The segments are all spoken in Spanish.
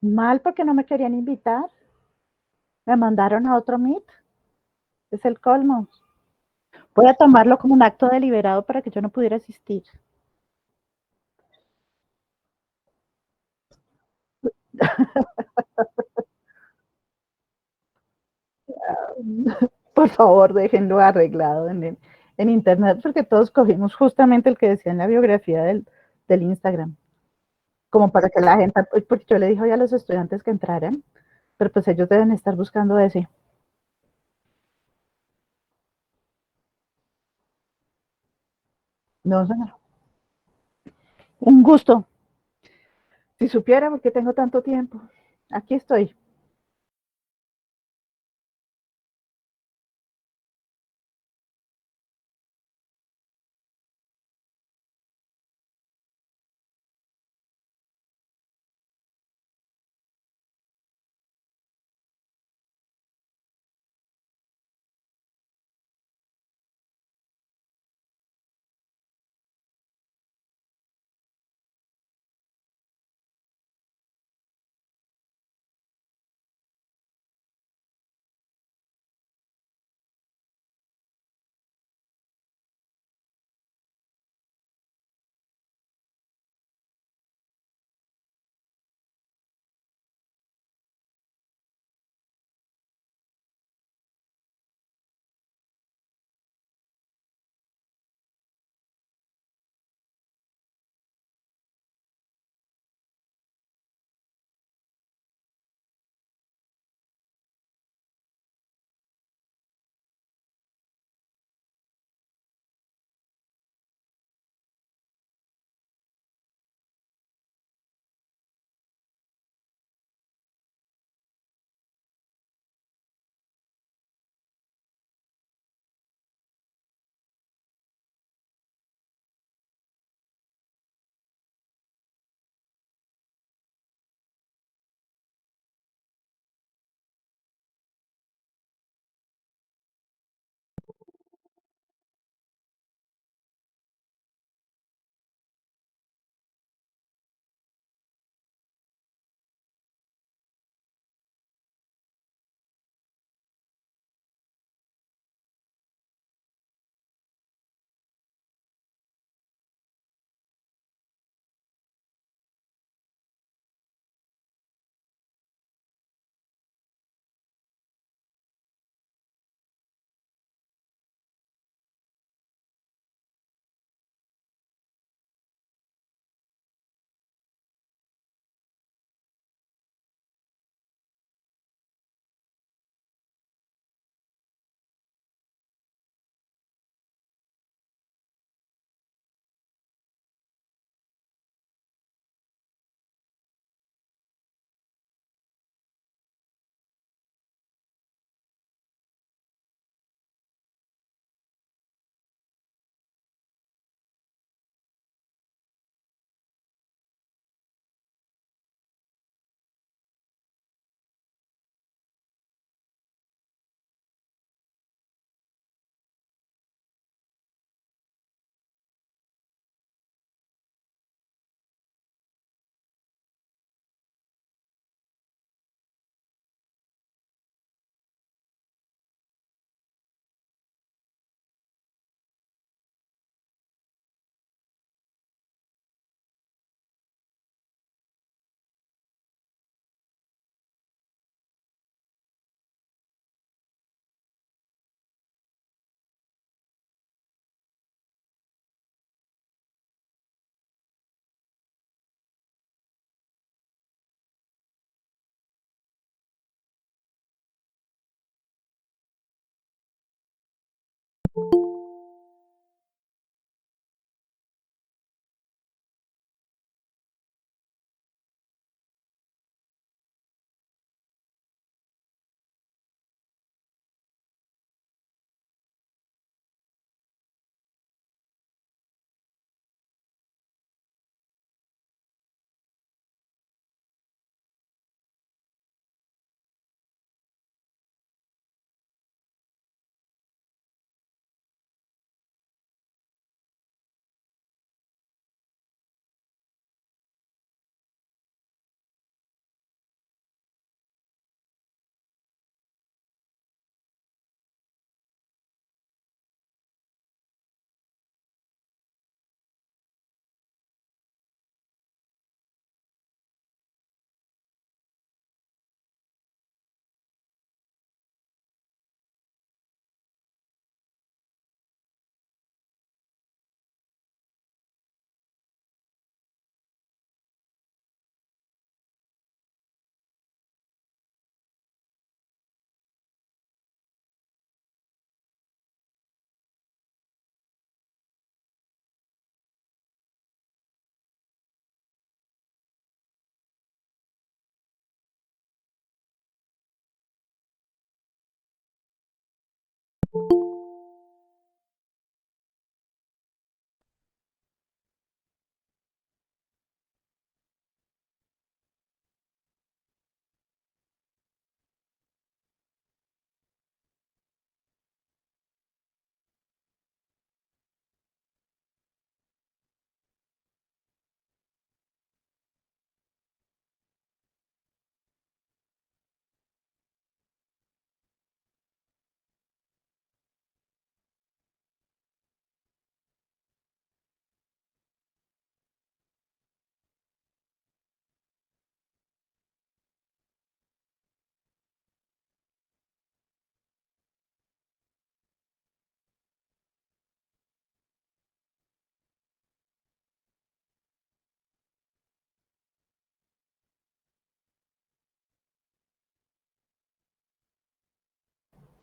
Mal porque no me querían invitar. Me mandaron a otro meet. Es el colmo. Voy a tomarlo como un acto deliberado para que yo no pudiera asistir. Por favor, déjenlo arreglado en internet, porque todos cogimos justamente el que decía en la biografía del Instagram, como para que la gente, porque yo le dije hoy a los estudiantes que entraran, pero pues ellos deben estar buscando ese. No, señor. Un gusto. Si supiera por qué tengo tanto tiempo. Aquí estoy.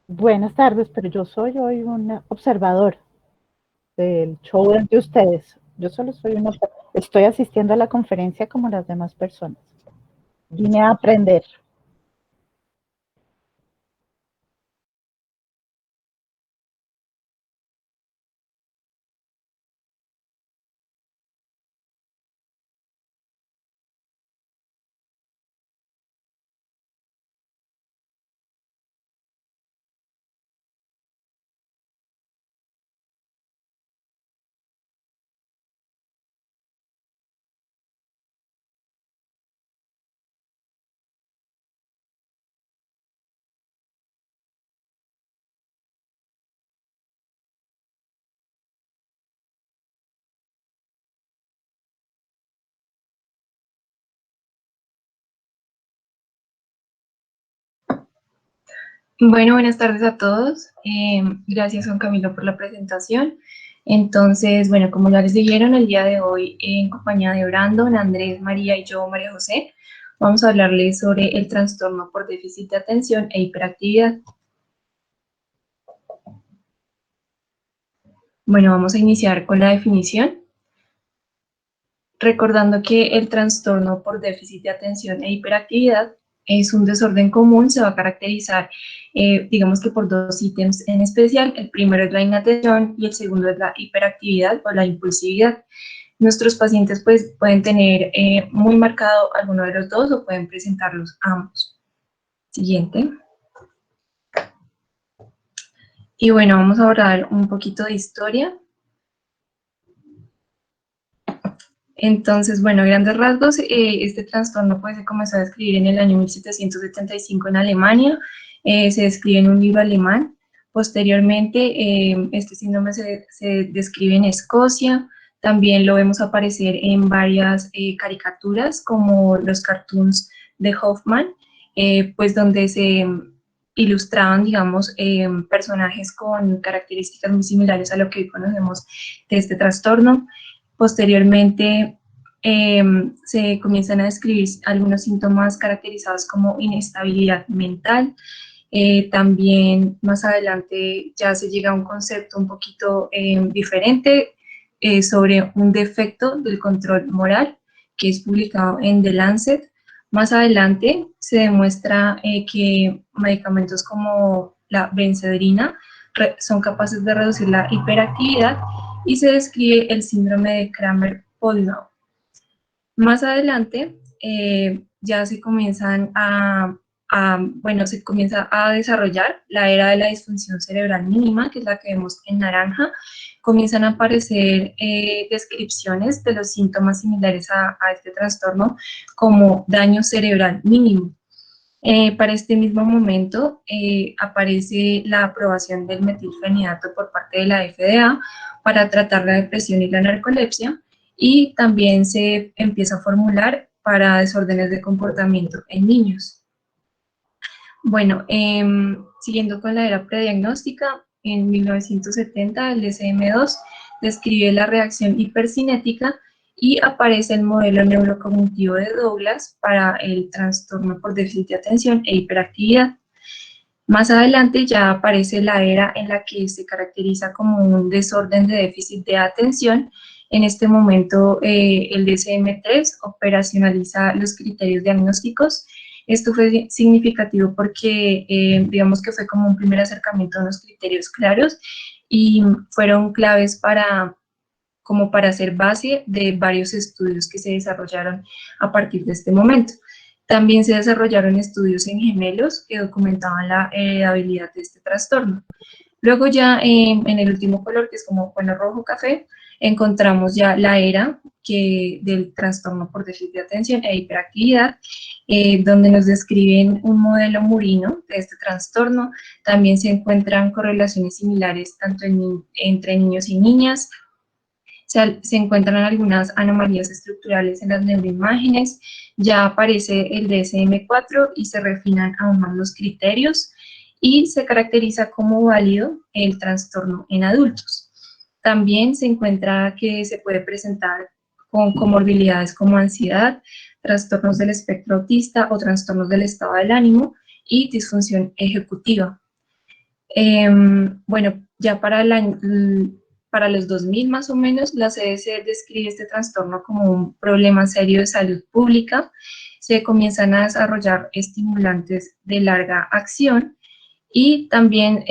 Buenas tardes, pero yo soy hoy un observador del show de ustedes. Yo solo soy un observador. Estoy asistiendo a la conferencia como las demás personas. Vine a aprender. Bueno, buenas tardes a todos. Gracias, Juan Camilo, por la presentación. Entonces, bueno, como ya les dijeron, el día de hoy, en compañía de Brandon, Andrés, María y yo, María José, vamos a hablarles sobre el trastorno por déficit de atención e hiperactividad. Bueno, vamos a iniciar con la definición, recordando que el trastorno por déficit de atención e hiperactividad es un desorden común, se va a caracterizar, digamos que por dos ítems en especial. El primero es la inatención y el segundo es la hiperactividad o la impulsividad. Nuestros pacientes pues pueden tener muy marcado alguno de los dos o pueden presentarlos ambos. Siguiente. Y bueno, vamos a hablar un poquito de historia. Entonces, bueno, a grandes rasgos, este trastorno pues, se comenzó a describir en el año 1775 en Alemania, se describe en un libro alemán. Posteriormente, este síndrome se describe en Escocia, también lo vemos aparecer en varias caricaturas, como los cartoons de Hoffman, pues donde se ilustraban, digamos, personajes con características muy similares a lo que hoy conocemos de este trastorno. Posteriormente, se comienzan a describir algunos síntomas caracterizados como inestabilidad mental. También más adelante ya se llega a un concepto un poquito diferente sobre un defecto del control moral, que es publicado en The Lancet. Más adelante se demuestra que medicamentos como la benzedrina son capaces de reducir la hiperactividad y se describe el síndrome de Kramer-Poldau. Más adelante ya se comienzan bueno, se comienza a desarrollar la era de la disfunción cerebral mínima, que es la que vemos en naranja. Comienzan a aparecer descripciones de los síntomas similares a este trastorno como daño cerebral mínimo. Para este mismo momento aparece la aprobación del metilfenidato por parte de la FDA para tratar la depresión y la narcolepsia, y también se empieza a formular para desórdenes de comportamiento en niños. Bueno, siguiendo con la era prediagnóstica, en 1970 el DSM-2 describe la reacción hipercinética y aparece el modelo neurocognitivo de Douglas para el trastorno por déficit de atención e hiperactividad. Más adelante ya aparece la era en la que se caracteriza como un desorden de déficit de atención. En este momento el DSM-3 operacionaliza los criterios diagnósticos. Esto fue significativo porque digamos que fue como un primer acercamiento a unos criterios claros y fueron claves como para ser base de varios estudios que se desarrollaron a partir de este momento. También se desarrollaron estudios en gemelos que documentaban la heredabilidad de este trastorno. Luego ya en el último color, que es como bueno rojo-café, encontramos ya la era del trastorno por déficit de atención e hiperactividad, donde nos describen un modelo murino de este trastorno. También se encuentran correlaciones similares tanto entre niños y niñas. Se encuentran algunas anomalías estructurales en las neuroimágenes, ya aparece el DSM-4 y se refinan aún más los criterios y se caracteriza como válido el trastorno en adultos. También se encuentra que se puede presentar con comorbilidades como ansiedad, trastornos del espectro autista o trastornos del estado del ánimo y disfunción ejecutiva. Bueno, ya para los 2000 más o menos, la CDC describe este trastorno como un problema serio de salud pública. Se comienzan a desarrollar estimulantes de larga acción y también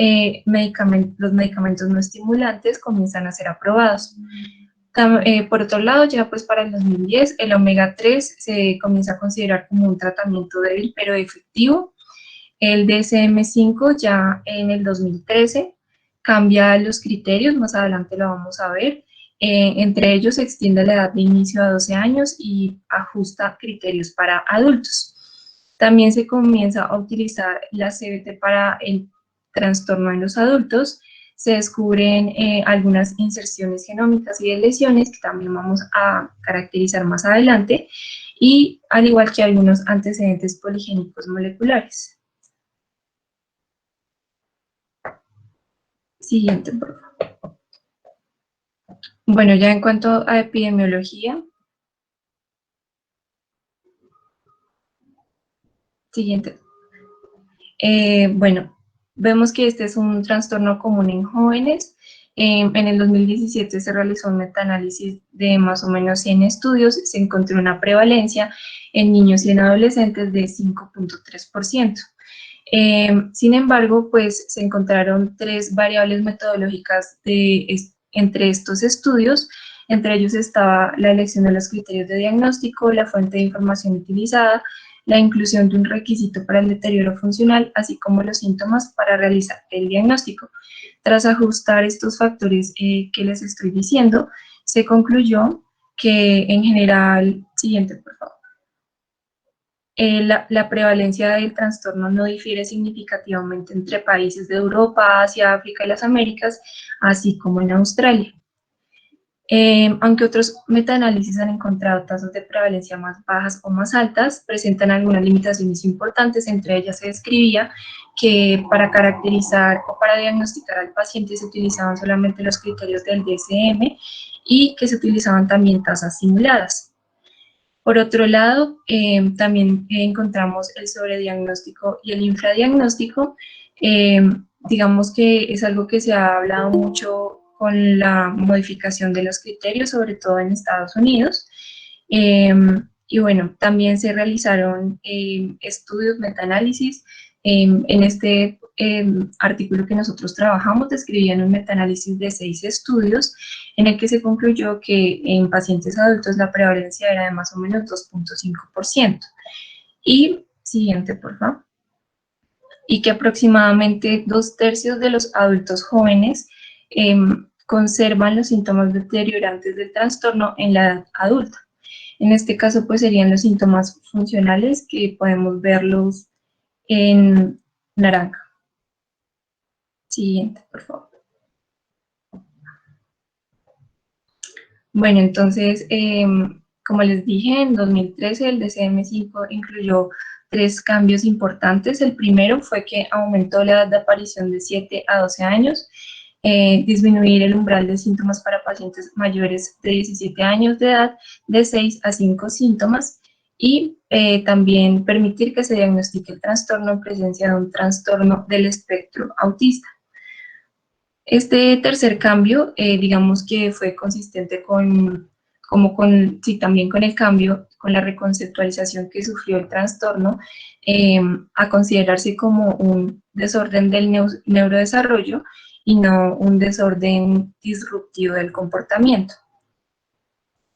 los medicamentos no estimulantes comienzan a ser aprobados. Por otro lado, ya pues para el 2010, el omega 3 se comienza a considerar como un tratamiento débil pero efectivo. El DSM-5 ya en el 2013 cambia los criterios, más adelante lo vamos a ver. Entre ellos se extiende la edad de inicio a 12 años y ajusta criterios para adultos. También se comienza a utilizar la CBT para el trastorno en los adultos. Se descubren algunas inserciones genómicas y de lesiones que también vamos a caracterizar más adelante, y al igual que algunos antecedentes poligénicos moleculares. Siguiente, por favor. Bueno, ya en cuanto a epidemiología. Siguiente. Bueno, vemos que este es un trastorno común en jóvenes. En el 2017 se realizó un metaanálisis de más o menos 100 estudios. Se encontró una prevalencia en niños y en adolescentes de 5.3%. Sin embargo, pues se encontraron 3 variables metodológicas entre estos estudios. Entre ellos estaba la elección de los criterios de diagnóstico, la fuente de información utilizada, la inclusión de un requisito para el deterioro funcional, así como los síntomas para realizar el diagnóstico. Tras ajustar estos factores que les estoy diciendo, se concluyó que en general, siguiente por favor, la prevalencia del trastorno no difiere significativamente entre países de Europa, Asia, África y las Américas, así como en Australia. Aunque otros metaanálisis han encontrado tasas de prevalencia más bajas o más altas, presentan algunas limitaciones importantes. Entre ellas se describía que para caracterizar o para diagnosticar al paciente se utilizaban solamente los criterios del DSM y que se utilizaban también tasas simuladas. Por otro lado, también encontramos el sobrediagnóstico y el infradiagnóstico. Digamos que es algo que se ha hablado mucho con la modificación de los criterios, sobre todo en Estados Unidos. Y bueno, también se realizaron estudios, metaanálisis. En este artículo que nosotros trabajamos describían un metaanálisis de 6 estudios en el que se concluyó que en pacientes adultos la prevalencia era de más o menos 2.5%. Y siguiente, por favor. Y que aproximadamente 2/3 de los adultos jóvenes conservan los síntomas deteriorantes del trastorno en la edad adulta. En este caso, pues serían los síntomas funcionales, que podemos verlos en naranja. Siguiente, por favor. Bueno, entonces, como les dije, en 2013 el DSM-5 incluyó 3 cambios importantes. El primero fue que aumentó la edad de aparición de 7 a 12 años, disminuir el umbral de síntomas para pacientes mayores de 17 años de edad de 6 a 5 síntomas, y también permitir que se diagnostique el trastorno en presencia de un trastorno del espectro autista. Este tercer cambio, digamos que fue consistente también con el cambio, con la reconceptualización que sufrió el trastorno, a considerarse como un desorden del neurodesarrollo y no un desorden disruptivo del comportamiento.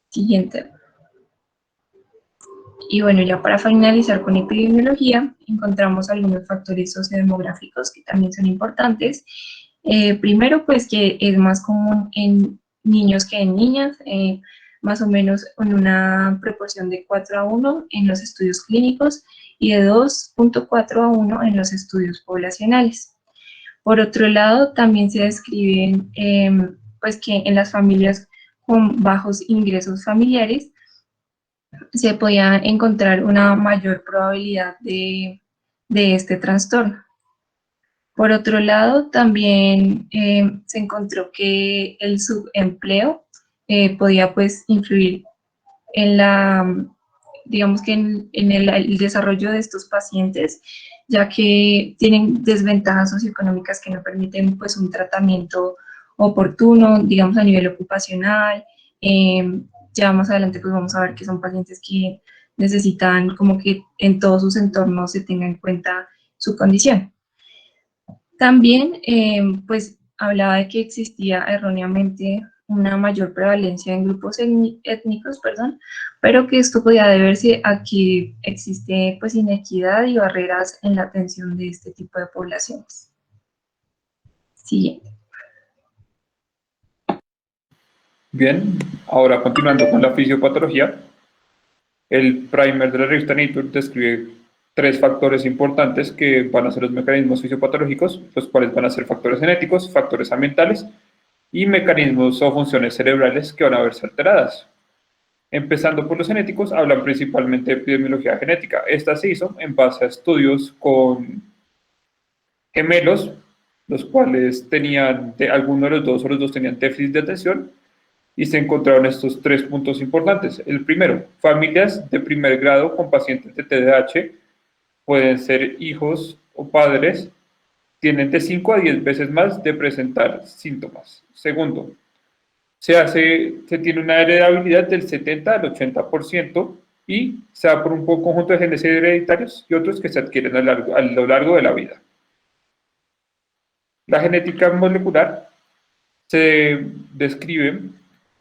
Siguiente. Y bueno, ya para finalizar con epidemiología, encontramos algunos factores sociodemográficos que también son importantes. Primero, pues que es más común en niños que en niñas, más o menos con una proporción de 4:1 en los estudios clínicos y de 2.4:1 en los estudios poblacionales. Por otro lado, también se describen pues que en las familias con bajos ingresos familiares se podía encontrar una mayor probabilidad de este trastorno. Por otro lado, también se encontró que el subempleo podía pues influir en digamos que en el desarrollo de estos pacientes, ya que tienen desventajas socioeconómicas que no permiten pues un tratamiento oportuno, digamos a nivel ocupacional. Ya más adelante pues vamos a ver que son pacientes que necesitan como que en todos sus entornos se tenga en cuenta su condición. También, pues, hablaba de que existía erróneamente una mayor prevalencia en grupos étnicos, perdón, pero que esto podía deberse a que existe, pues, inequidad y barreras en la atención de este tipo de poblaciones. Siguiente. Bien, ahora continuando con la fisiopatología, el primer de la revista Nature describe tres factores importantes que van a ser los mecanismos fisiopatológicos, los cuales van a ser factores genéticos, factores ambientales y mecanismos o funciones cerebrales que van a verse alteradas. Empezando por los genéticos, hablan principalmente de epidemiología genética. Esta se hizo en base a estudios con gemelos, los cuales tenían, alguno de los dos o los dos tenían déficit de atención, y se encontraron estos tres puntos importantes. El primero, familias de primer grado con pacientes de TDAH, pueden ser hijos o padres, tienen de 5 a 10 veces más de presentar síntomas. Segundo, se tiene una heredabilidad del 70 al 80% y se da por un conjunto de genes hereditarios y otros que se adquieren a lo largo de la vida. La genética molecular se describe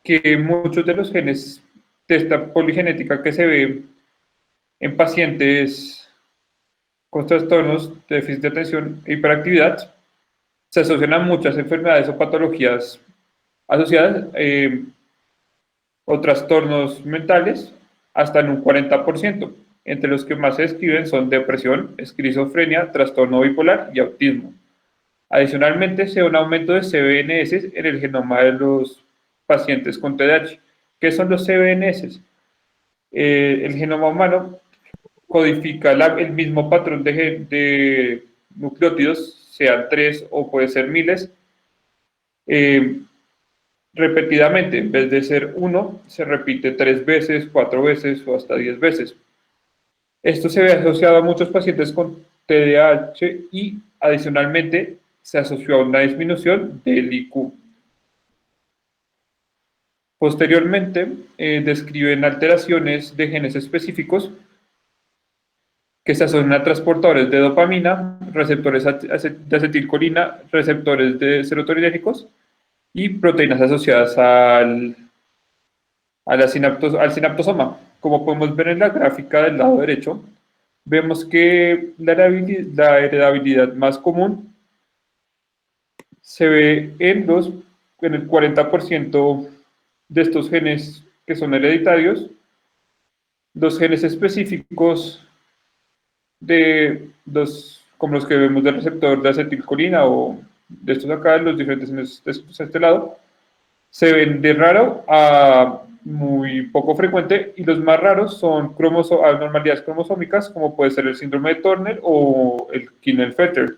que muchos de los genes de esta poligenética que se ve en pacientes con trastornos de déficit de atención e hiperactividad se asocian a muchas enfermedades o patologías asociadas o trastornos mentales hasta en un 40%. Entre los que más se describen son depresión, esquizofrenia, trastorno bipolar y autismo. Adicionalmente, se da un aumento de CBNS en el genoma de los pacientes con TDAH. ¿Qué son los CBNS? El genoma humano codifica el mismo patrón de nucleótidos, sean 3 o puede ser miles, repetidamente. En vez de ser 1, se repite 3 veces, 4 veces o hasta 10 veces. Esto se ve asociado a muchos pacientes con TDAH y adicionalmente se asoció a una disminución del IQ. Posteriormente, describen alteraciones de genes específicos que se asocian a transportadores de dopamina, receptores de acetilcolina, receptores de serotoninérgicos y proteínas asociadas al sinaptosoma. Como podemos ver en la gráfica del lado derecho, vemos que la heredabilidad más común se ve en el 40% de estos genes que son hereditarios. Los genes específicos como los que vemos del receptor de acetilcolina o de estos acá, los diferentes genes de este lado, se ven de raro a muy poco frecuente, y los más raros son anormalidades cromosómicas, como puede ser el síndrome de Turner o el Klinefelter.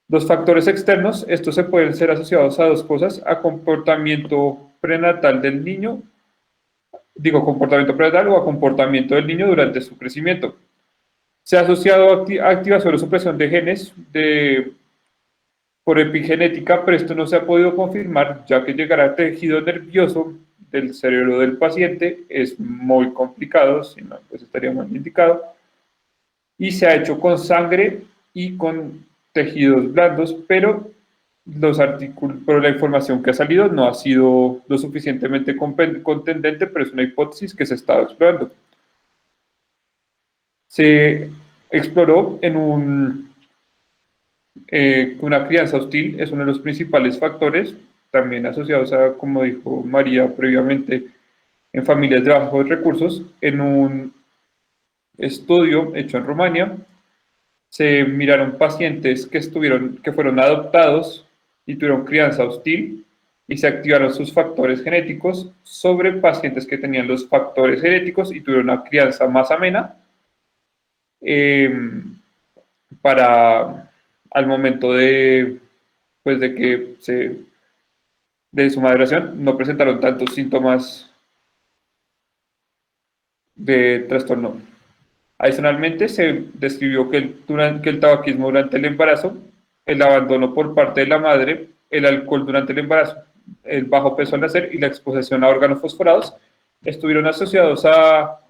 Los factores externos, estos se pueden ser asociados a dos cosas: a comportamiento prenatal del niño, comportamiento prenatal o a comportamiento del niño durante su crecimiento. Se ha asociado a activación o supresión de genes por epigenética, pero esto no se ha podido confirmar, ya que llegar al tejido nervioso del cerebro del paciente es muy complicado, si no, pues estaría muy indicado, y se ha hecho con sangre y con tejidos blandos, pero la información que ha salido no ha sido lo suficientemente contundente, pero es una hipótesis que se está explorando. Se exploró en una crianza hostil, es uno de los principales factores, también asociados a, como dijo María previamente, en familias de bajos recursos. En un estudio hecho en Rumania, se miraron pacientes que fueron adoptados y tuvieron crianza hostil, y se activaron sus factores genéticos sobre pacientes que tenían los factores genéticos y tuvieron una crianza más amena. Para al momento pues de su maduración, no presentaron tantos síntomas de trastorno. Adicionalmente, se describió que el tabaquismo durante el embarazo, el abandono por parte de la madre, el alcohol durante el embarazo, el bajo peso al nacer y la exposición a órganos fosforados estuvieron asociados a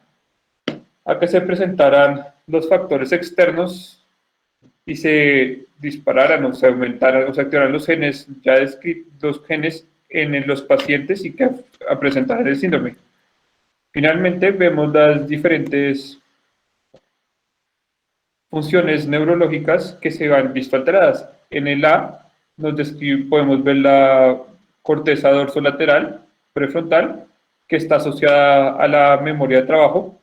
que se presentaran los factores externos y se dispararan o se aumentaran o se activaran los genes ya descritos, los genes en los pacientes y que presentaran el síndrome. Finalmente, vemos las diferentes funciones neurológicas que se han visto alteradas. En el A podemos ver la corteza dorsolateral prefrontal, que está asociada a la memoria de trabajo,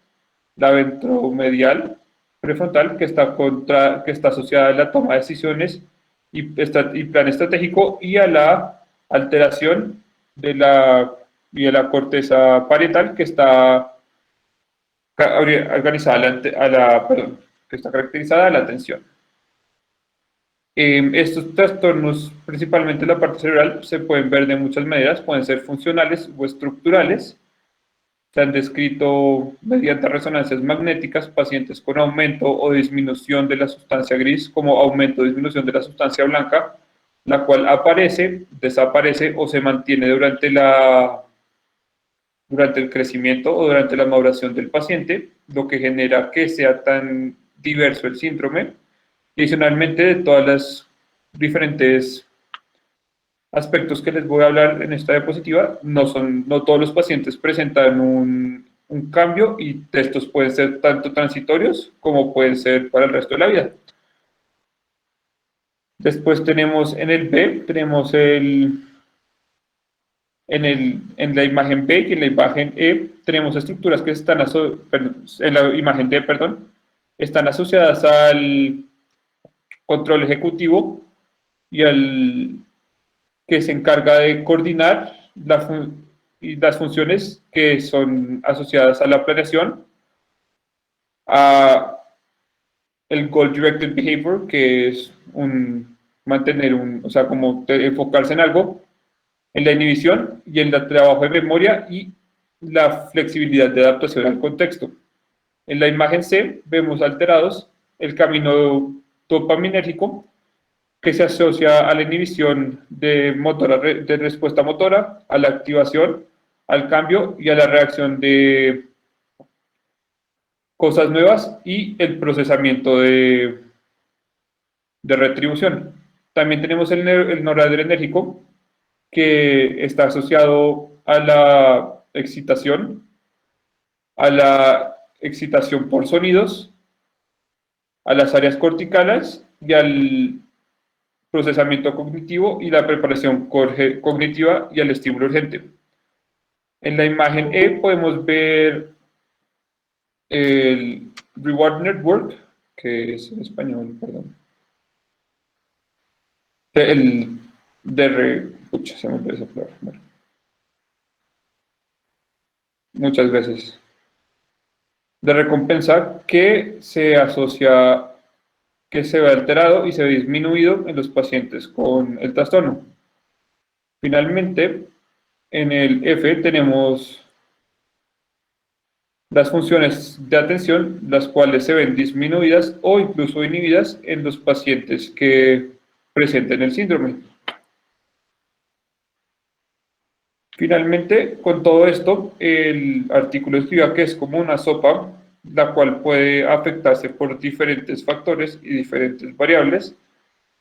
la ventromedial prefrontal, que está asociada a la toma de decisiones y plan estratégico, y a la alteración de la corteza parietal, que está organizada que está caracterizada a la atención. Estos trastornos, principalmente la parte cerebral, se pueden ver de muchas maneras, pueden ser funcionales o estructurales. Se han descrito mediante resonancias magnéticas pacientes con aumento o disminución de la sustancia gris, como aumento o disminución de la sustancia blanca, la cual aparece, desaparece o se mantiene durante el crecimiento o durante la maduración del paciente, lo que genera que sea tan diverso el síndrome. Y adicionalmente, de todas las diferentes aspectos que les voy a hablar en esta diapositiva, no todos los pacientes presentan un cambio, y estos pueden ser tanto transitorios como pueden ser para el resto de la vida. Después tenemos en el B, tenemos en la imagen B y en la imagen E, tenemos estructuras que están en la imagen D, perdón, están asociadas al control ejecutivo y que se encarga de coordinar las funciones que son asociadas a la planeación, a el Goal Directed Behavior, que es enfocarse en algo, en la inhibición y en el trabajo de memoria y la flexibilidad de adaptación al contexto. En la imagen C vemos alterados el camino dopaminérgico, que se asocia a la inhibición de respuesta motora, a la activación, al cambio y a la reacción de cosas nuevas y el procesamiento de retribución. También tenemos el noradrenérgico, que está asociado a la excitación por sonidos, a las áreas corticales y al procesamiento cognitivo y la preparación cognitiva y al estímulo urgente. En la imagen E podemos ver el Reward Network, que es en español, perdón. Se me olvidó esa palabra. Bueno. Muchas veces. De recompensa, que se asocia, que se ve alterado y se ve disminuido en los pacientes con el trastorno. Finalmente, en el F tenemos las funciones de atención, las cuales se ven disminuidas o incluso inhibidas en los pacientes que presenten el síndrome. Finalmente, con todo esto, el artículo escribía que es como una sopa, la cual puede afectarse por diferentes factores y diferentes variables,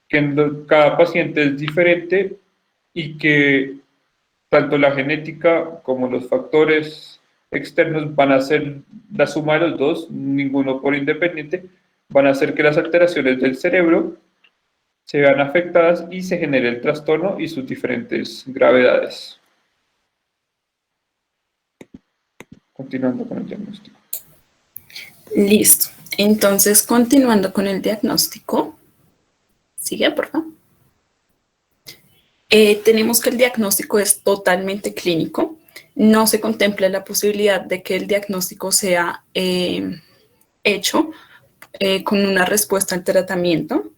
que cada paciente es diferente y que tanto la genética como los factores externos van a ser la suma de los dos, ninguno por independiente, van a hacer que las alteraciones del cerebro se vean afectadas y se genere el trastorno y sus diferentes gravedades. Continuando con el diagnóstico. Listo. Entonces, continuando con el diagnóstico. Sigue, por favor. Tenemos que el diagnóstico es totalmente clínico. No se contempla la posibilidad de que el diagnóstico sea hecho con una respuesta al tratamiento.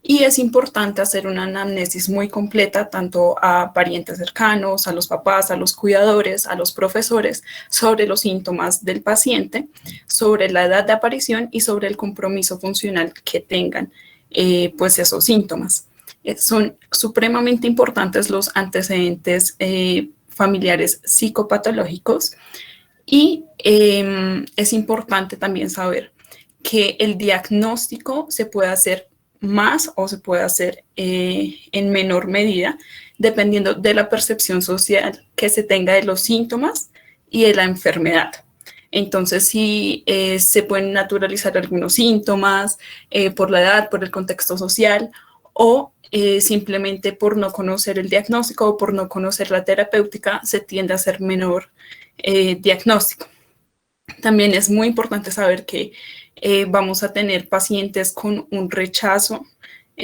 Y es importante hacer una anamnesis muy completa, tanto a parientes cercanos, a los papás, a los cuidadores, a los profesores, sobre los síntomas del paciente, sobre la edad de aparición y sobre el compromiso funcional que tengan pues esos síntomas. Son supremamente importantes los antecedentes familiares psicopatológicos y es importante también saber que el diagnóstico se puede hacer más o se puede hacer en menor medida, dependiendo de la percepción social que se tenga de los síntomas y de la enfermedad. Entonces, sí se pueden naturalizar algunos síntomas por la edad, por el contexto social o simplemente por no conocer el diagnóstico o por no conocer la terapéutica, se tiende a hacer menor diagnóstico. También es muy importante saber que vamos a tener pacientes con un rechazo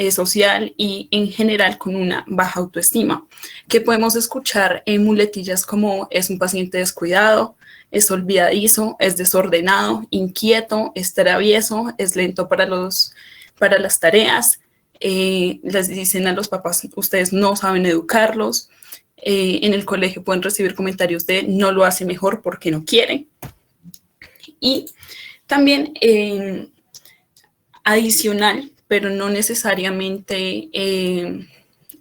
social y en general con una baja autoestima, que podemos escuchar en muletillas como es un paciente descuidado, es olvidadizo, es desordenado, inquieto, es travieso, es lento para las tareas. Les dicen a los papás, ustedes no saben educarlos. En el colegio pueden recibir comentarios de no lo hace mejor porque no quiere. Y también adicional, pero no necesariamente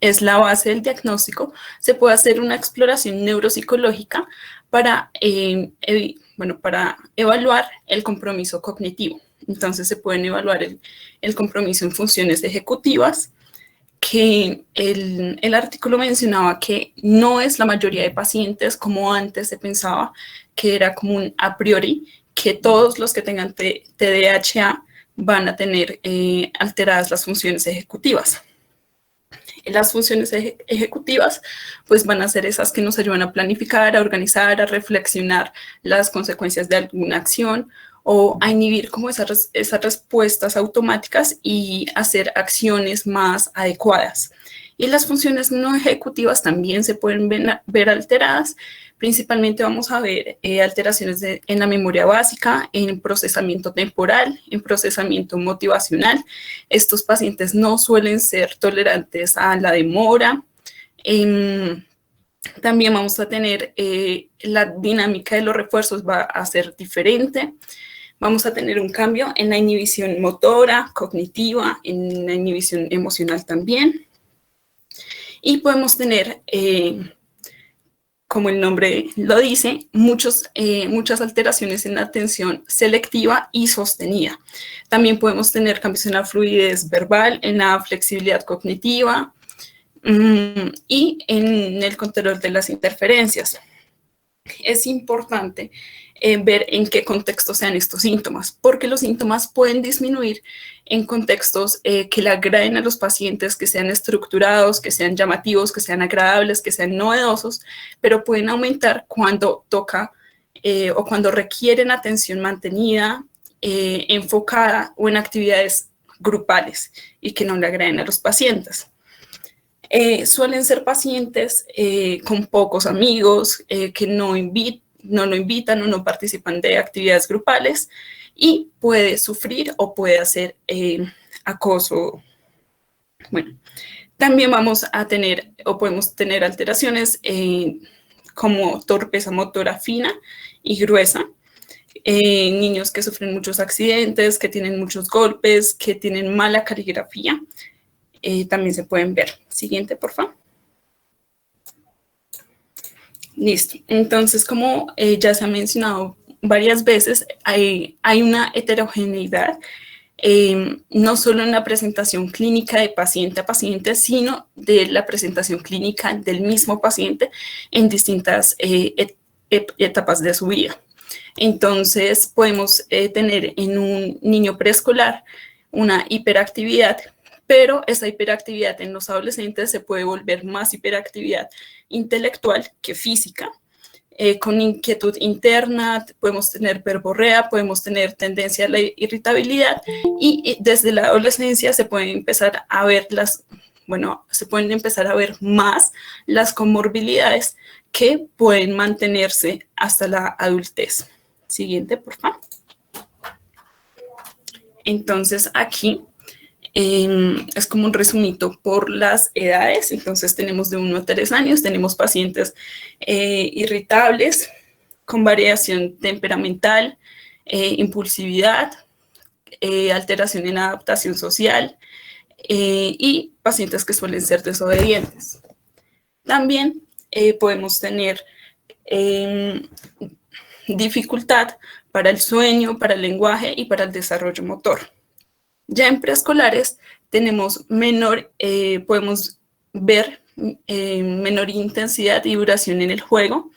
es la base del diagnóstico, se puede hacer una exploración neuropsicológica para evaluar el compromiso cognitivo. Entonces se pueden evaluar el compromiso en funciones ejecutivas, que el artículo mencionaba que no es la mayoría de pacientes como antes se pensaba, que era como un a priori, que todos los que tengan TDAH van a tener alteradas las funciones ejecutivas. Las funciones ejecutivas pues van a ser esas que nos ayudan a planificar, a organizar, a reflexionar las consecuencias de alguna acción o a inhibir como esas respuestas automáticas y hacer acciones más adecuadas. Y las funciones no ejecutivas también se pueden ver alteradas. Principalmente vamos a ver alteraciones en la memoria básica, en procesamiento temporal, en procesamiento motivacional. Estos pacientes no suelen ser tolerantes a la demora. También vamos a tener la dinámica de los refuerzos va a ser diferente. Vamos a tener un cambio en la inhibición motora, cognitiva, en la inhibición emocional también. Y podemos tener, como el nombre lo dice, muchas alteraciones en la atención selectiva y sostenida. También podemos tener cambios en la fluidez verbal, en la flexibilidad cognitiva y en el control de las interferencias. Es importante ver en qué contexto sean estos síntomas, porque los síntomas pueden disminuir en contextos que le agraden a los pacientes, que sean estructurados, que sean llamativos, que sean agradables, que sean novedosos, pero pueden aumentar cuando toca o cuando requieren atención mantenida, enfocada o en actividades grupales y que no le agraden a los pacientes. Suelen ser pacientes con pocos amigos, que no lo invitan o no participan de actividades grupales y puede sufrir o puede hacer acoso. Bueno, también vamos a tener o podemos tener alteraciones como torpeza motora fina y gruesa. Niños que sufren muchos accidentes, que tienen muchos golpes, que tienen mala caligrafía. También se pueden ver. Siguiente, por favor. Listo. Entonces, como ya se ha mencionado varias veces, hay una heterogeneidad, no solo en la presentación clínica de paciente a paciente, sino de la presentación clínica del mismo paciente en distintas etapas de su vida. Entonces, podemos tener en un niño preescolar una hiperactividad, pero esa hiperactividad en los adolescentes se puede volver más hiperactividad intelectual que física, con inquietud interna, podemos tener verborrea, podemos tener tendencia a la irritabilidad y desde la adolescencia se pueden empezar a ver más las comorbilidades que pueden mantenerse hasta la adultez. Siguiente, por favor. Entonces, aquí Es como un resumito por las edades. Entonces tenemos de 1 a 3 años, tenemos pacientes irritables, con variación temperamental, impulsividad, alteración en adaptación social y pacientes que suelen ser desobedientes. También podemos tener dificultad para el sueño, para el lenguaje y para el desarrollo motor. Ya en preescolares tenemos podemos ver menor intensidad y duración en el juego,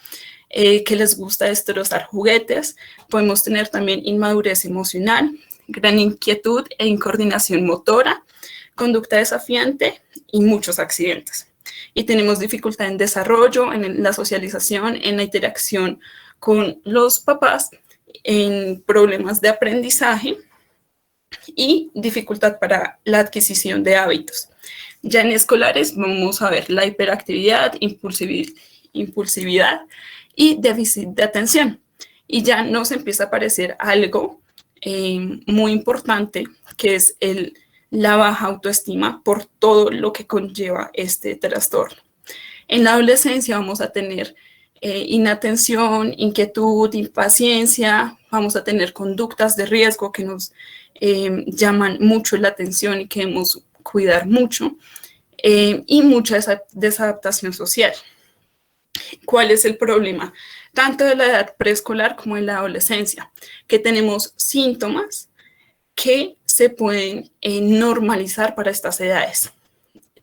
que les gusta destrozar juguetes. Podemos tener también inmadurez emocional, gran inquietud e incoordinación motora, conducta desafiante y muchos accidentes. Y tenemos dificultad en desarrollo, en la socialización, en la interacción con los papás, en problemas de aprendizaje y dificultad para la adquisición de hábitos. Ya en escolares vamos a ver la hiperactividad, impulsividad y déficit de atención. Y ya nos empieza a aparecer algo muy importante, que es la baja autoestima por todo lo que conlleva este trastorno. En la adolescencia vamos a tener inatención, inquietud, impaciencia, vamos a tener conductas de riesgo que nos llaman mucho la atención y que debemos cuidar mucho, y mucha desadaptación social. ¿Cuál es el problema? Tanto de la edad preescolar como en la adolescencia, que tenemos síntomas que se pueden normalizar para estas edades.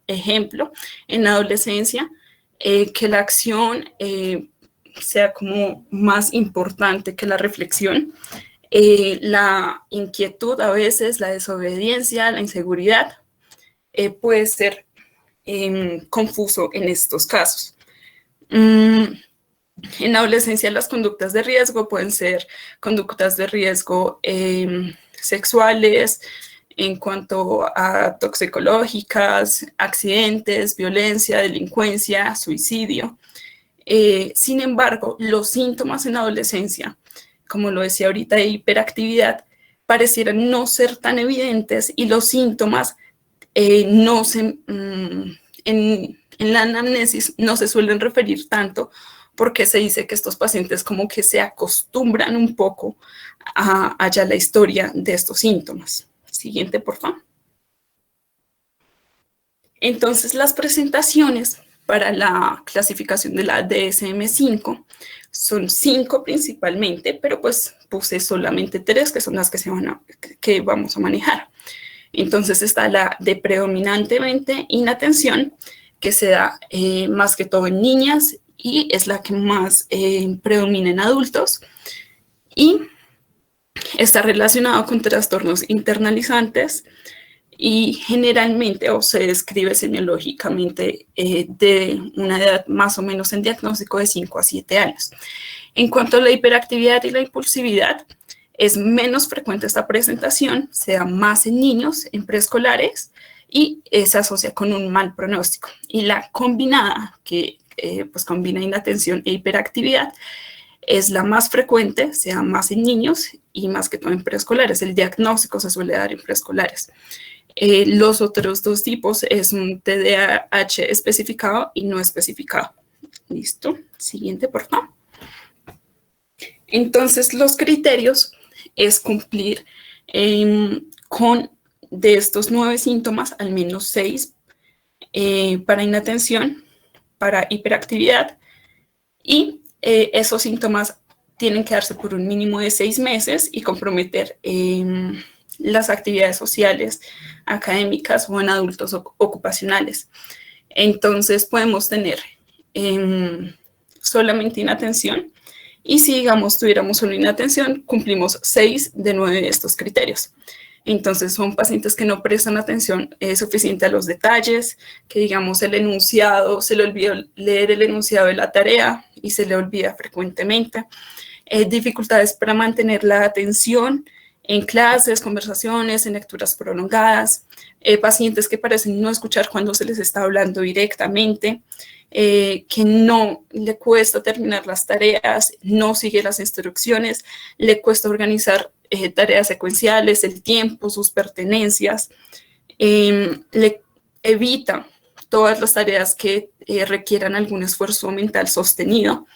Ejemplo, en la adolescencia, que la acción sea como más importante que la reflexión, la inquietud a veces, la desobediencia, la inseguridad, puede ser confuso en estos casos. En la adolescencia las conductas de riesgo pueden ser conductas de riesgo sexuales, en cuanto a toxicológicas, accidentes, violencia, delincuencia, suicidio. Sin embargo, los síntomas en la adolescencia, como lo decía ahorita, de hiperactividad, parecieran no ser tan evidentes, y los síntomas en la anamnesis no se suelen referir tanto, porque se dice que estos pacientes como que se acostumbran un poco a ya la historia de estos síntomas. Siguiente, por favor. Entonces, las presentaciones para la clasificación de la DSM-5 son 5 principalmente, pero pues puse solamente 3, que son las que vamos a manejar. Entonces está la de predominantemente inatención, que se da más que todo en niñas y es la que más predomina en adultos, y está relacionado con trastornos internalizantes y generalmente se describe semiológicamente de una edad más o menos en diagnóstico de 5 a 7 años. En cuanto a la hiperactividad y la impulsividad, es menos frecuente esta presentación, se da más en niños, en preescolares, y se asocia con un mal pronóstico. Y la combinada, que pues combina inatención e hiperactividad, es la más frecuente, se da más en niños y más que todo en preescolares. El diagnóstico se suele dar en preescolares. Los otros 2 tipos es un TDAH especificado y no especificado. Listo. Siguiente, por favor. Entonces, los criterios es cumplir con de estos 9 síntomas, al menos 6 para inatención, para hiperactividad, y esos síntomas tienen que darse por un mínimo de 6 meses y comprometer las actividades sociales, académicas o en adultos ocupacionales. Entonces podemos tener solamente inatención, y si, digamos, tuviéramos solo inatención, cumplimos 6 de 9 de estos criterios. Entonces son pacientes que no prestan atención suficiente a los detalles, que, digamos, el enunciado, se le olvidó leer el enunciado de la tarea y se le olvida frecuentemente. Dificultades para mantener la atención en clases, conversaciones, en lecturas prolongadas, pacientes que parecen no escuchar cuando se les está hablando directamente, que no le cuesta terminar las tareas, no sigue las instrucciones, le cuesta organizar tareas secuenciales, el tiempo, sus pertenencias, le evita todas las tareas que requieran algún esfuerzo mental sostenido.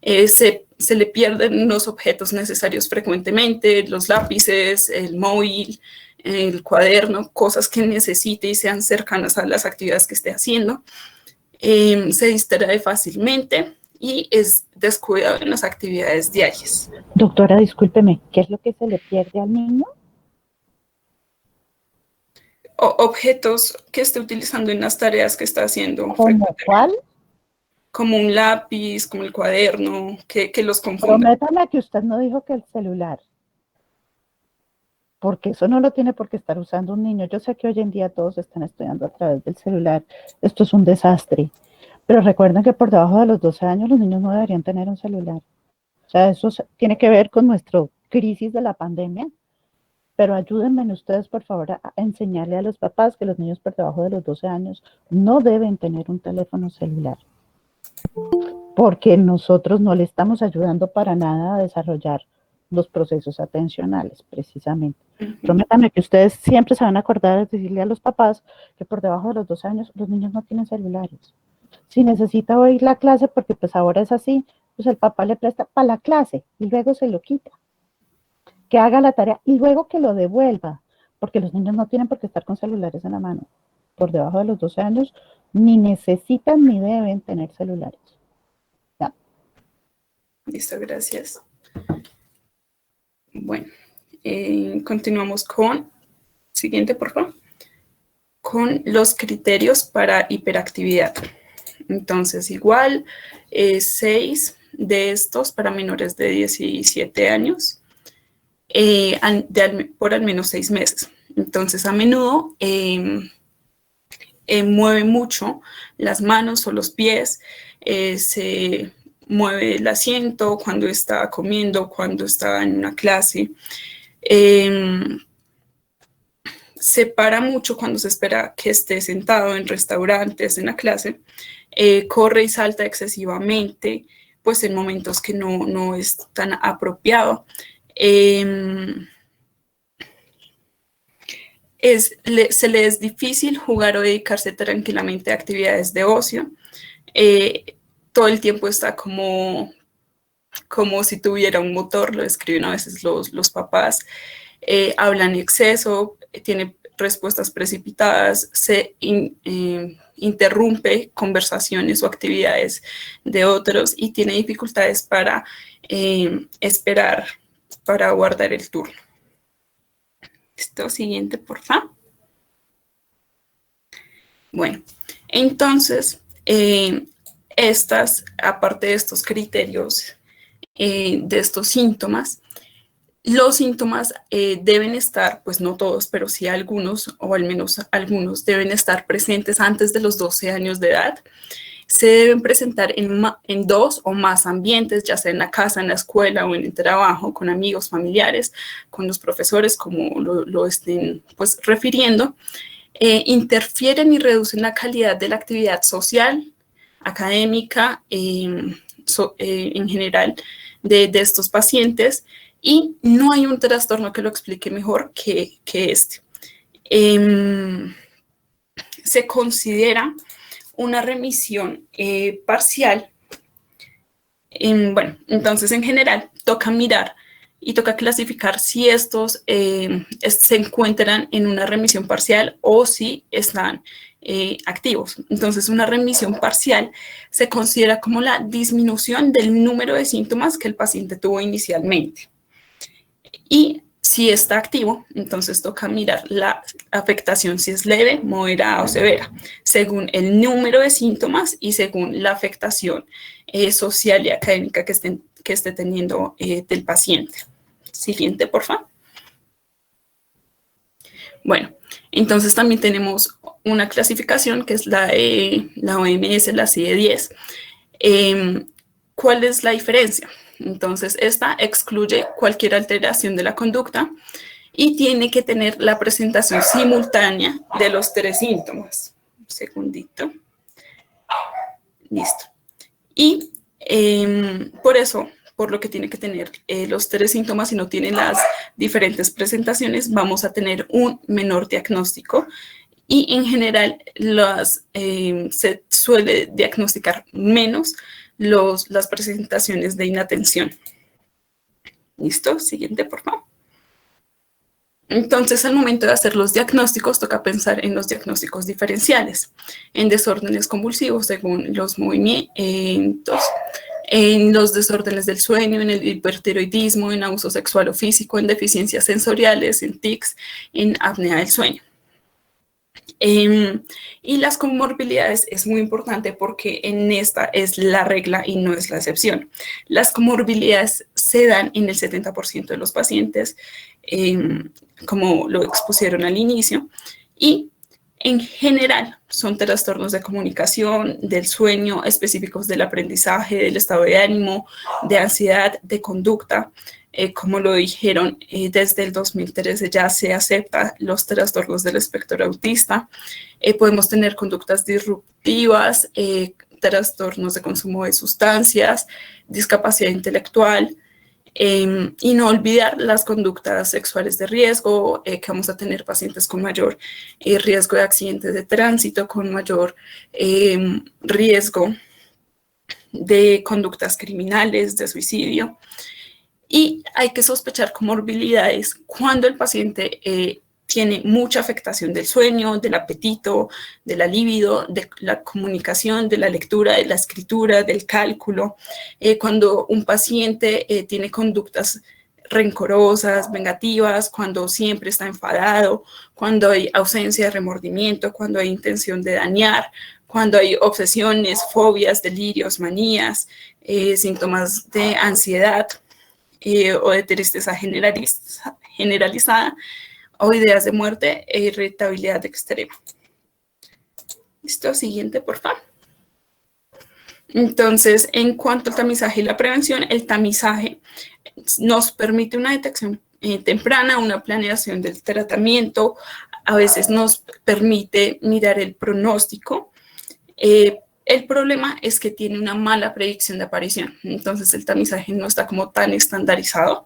Se le pierden los objetos necesarios frecuentemente, los lápices, el móvil, el cuaderno, cosas que necesite y sean cercanas a las actividades que esté haciendo. Se distrae fácilmente y es descuidado en las actividades diarias. Doctora, discúlpeme, ¿qué es lo que se le pierde al niño? Objetos que esté utilizando en las tareas que está haciendo. ¿Cómo cuál? Como un lápiz, como el cuaderno, que los confunda. Prométame que usted no dijo que el celular, porque eso no lo tiene por qué estar usando un niño. Yo sé que hoy en día todos están estudiando a través del celular. Esto es un desastre. Pero recuerden que por debajo de los 12 años los niños no deberían tener un celular. O sea, eso tiene que ver con nuestra crisis de la pandemia. Pero ayúdenme ustedes, por favor, a enseñarle a los papás que los niños por debajo de los 12 años no deben tener un teléfono celular. Porque nosotros no le estamos ayudando para nada a desarrollar los procesos atencionales, precisamente. Prométame que ustedes siempre se van a acordar de decirle a los papás que por debajo de los 12 años los niños no tienen celulares. Si necesita oír la clase, porque pues ahora es así, pues el papá le presta para la clase y luego se lo quita. Que haga la tarea y luego que lo devuelva, porque los niños no tienen por qué estar con celulares en la mano. Por debajo de los 12 años ni necesitan ni deben tener celulares. Ya. Listo, gracias. Bueno, continuamos con, siguiente por favor, con los criterios para hiperactividad. Entonces, igual, 6 de estos para menores de 17 años. Por al menos 6 meses. Entonces, a menudo mueve mucho las manos o los pies, se mueve el asiento cuando está comiendo, cuando está en una clase. Se para mucho cuando se espera que esté sentado en restaurantes, en la clase. Corre y salta excesivamente, pues en momentos que no es tan apropiado. Se le es difícil jugar o dedicarse tranquilamente a actividades de ocio. Todo el tiempo está como si tuviera un motor, lo describen a veces los papás. Habla en exceso, tiene respuestas precipitadas, se interrumpe conversaciones o actividades de otros y tiene dificultades para esperar, para guardar el turno. Esto siguiente, por favor. Bueno, entonces, aparte de estos criterios, de estos síntomas, los síntomas deben estar, pues no todos, pero sí algunos, o al menos algunos, deben estar presentes antes de los 12 años de edad. Se deben presentar en 2 o más ambientes, ya sea en la casa, en la escuela o en el trabajo, con amigos, familiares, con los profesores, como lo estén pues, refiriendo. Interfieren y reducen la calidad de la actividad social, académica, en general, de estos pacientes, y no hay un trastorno que lo explique mejor que este. Se considera una remisión parcial. Bueno, entonces en general toca mirar y toca clasificar si estos se encuentran en una remisión parcial o si están activos. Entonces una remisión parcial se considera como la disminución del número de síntomas que el paciente tuvo inicialmente. Y si está activo, entonces toca mirar la afectación, si es leve, moderada o severa, según el número de síntomas y según la afectación social y académica que esté teniendo del paciente. Siguiente, por favor. Bueno, entonces también tenemos una clasificación que es la OMS, la CIE-10. ¿Cuál es la diferencia? Entonces, esta excluye cualquier alteración de la conducta y tiene que tener la presentación simultánea de los 3 síntomas. Un segundito. Listo. Y por eso, por lo que tiene que tener los 3 síntomas y no tiene las diferentes presentaciones, vamos a tener un menor diagnóstico y en general se suele diagnosticar menos las presentaciones de inatención. ¿Listo? Siguiente, por favor. Entonces, al momento de hacer los diagnósticos, toca pensar en los diagnósticos diferenciales, en desórdenes convulsivos según los movimientos, en los desórdenes del sueño, en el hipertiroidismo, en abuso sexual o físico, en deficiencias sensoriales, en tics, en apnea del sueño. Y las comorbilidades es muy importante porque en esta es la regla y no es la excepción. Las comorbilidades se dan en el 70% de los pacientes, como lo expusieron al inicio, y en general son trastornos de comunicación, del sueño, específicos del aprendizaje, del estado de ánimo, de ansiedad, de conducta. Como lo dijeron, desde el 2013 ya se acepta los trastornos del espectro autista. Podemos tener conductas disruptivas, trastornos de consumo de sustancias, discapacidad intelectual, y no olvidar las conductas sexuales de riesgo, que vamos a tener pacientes con mayor riesgo de accidentes de tránsito, con mayor riesgo de conductas criminales, de suicidio. Y hay que sospechar comorbilidades cuando el paciente tiene mucha afectación del sueño, del apetito, de la libido, de la comunicación, de la lectura, de la escritura, del cálculo. Cuando un paciente tiene conductas rencorosas, vengativas, cuando siempre está enfadado, cuando hay ausencia de remordimiento, cuando hay intención de dañar, cuando hay obsesiones, fobias, delirios, manías, síntomas de ansiedad, o de tristeza generalizada, o ideas de muerte e irritabilidad extrema. ¿Listo? Siguiente, por favor. Entonces, en cuanto al tamizaje y la prevención, el tamizaje nos permite una detección temprana, una planeación del tratamiento, a veces nos permite mirar el pronóstico. El problema es que tiene una mala predicción de aparición, entonces el tamizaje no está como tan estandarizado,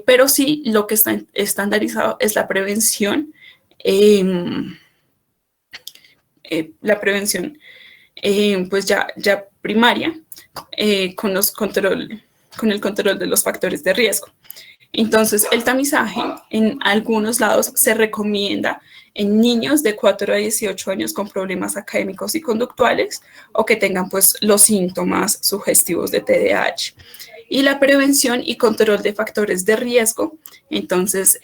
pero sí lo que está estandarizado es la prevención, pues ya primaria, con el control de los factores de riesgo. Entonces, el tamizaje en algunos lados se recomienda en niños de 4 a 18 años con problemas académicos y conductuales o que tengan pues los síntomas sugestivos de TDAH. Y la prevención y control de factores de riesgo, entonces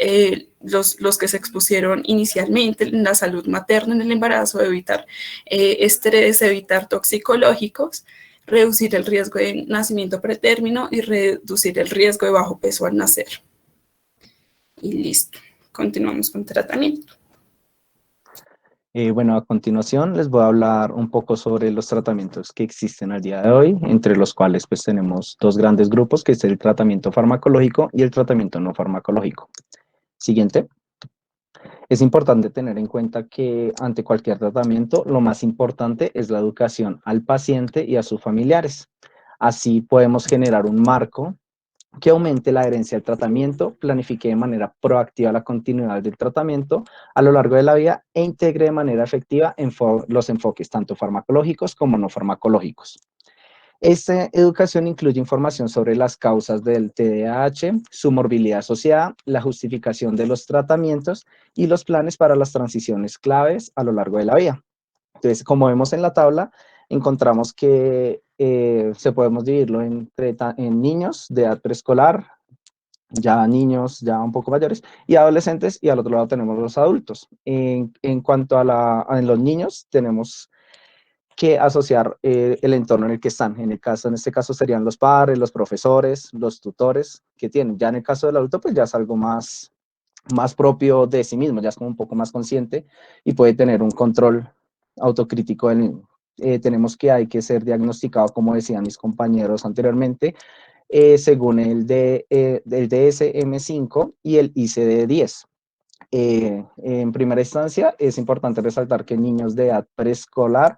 los que se expusieron inicialmente en la salud materna en el embarazo, evitar estrés, evitar toxicológicos, reducir el riesgo de nacimiento pretérmino y reducir el riesgo de bajo peso al nacer. Y listo. Continuamos con tratamiento. Bueno, a continuación les voy a hablar un poco sobre los tratamientos que existen al día de hoy, entre los cuales pues tenemos dos grandes grupos, que es el tratamiento farmacológico y el tratamiento no farmacológico. Siguiente. Es importante tener en cuenta que ante cualquier tratamiento, lo más importante es la educación al paciente y a sus familiares. Así podemos generar un marco que aumente la adherencia al tratamiento, planifique de manera proactiva la continuidad del tratamiento a lo largo de la vida e integre de manera efectiva los enfoques tanto farmacológicos como no farmacológicos. Esta educación incluye información sobre las causas del TDAH, su morbilidad asociada, la justificación de los tratamientos y los planes para las transiciones claves a lo largo de la vida. Entonces, como vemos en la tabla, encontramos que se podemos dividirlo en niños de edad preescolar, ya niños ya un poco mayores, y adolescentes, y al otro lado tenemos los adultos. En cuanto a los niños, tenemos que asociar el entorno en el que están. En este caso serían los padres, los profesores, los tutores que tienen. Ya en el caso del adulto, pues ya es algo más propio de sí mismo, ya es como un poco más consciente y puede tener un control autocrítico del niño. Tenemos que hay que ser diagnosticado, como decían mis compañeros anteriormente, según el DSM-5 y el ICD-10. En primera instancia, es importante resaltar que en niños de edad preescolar,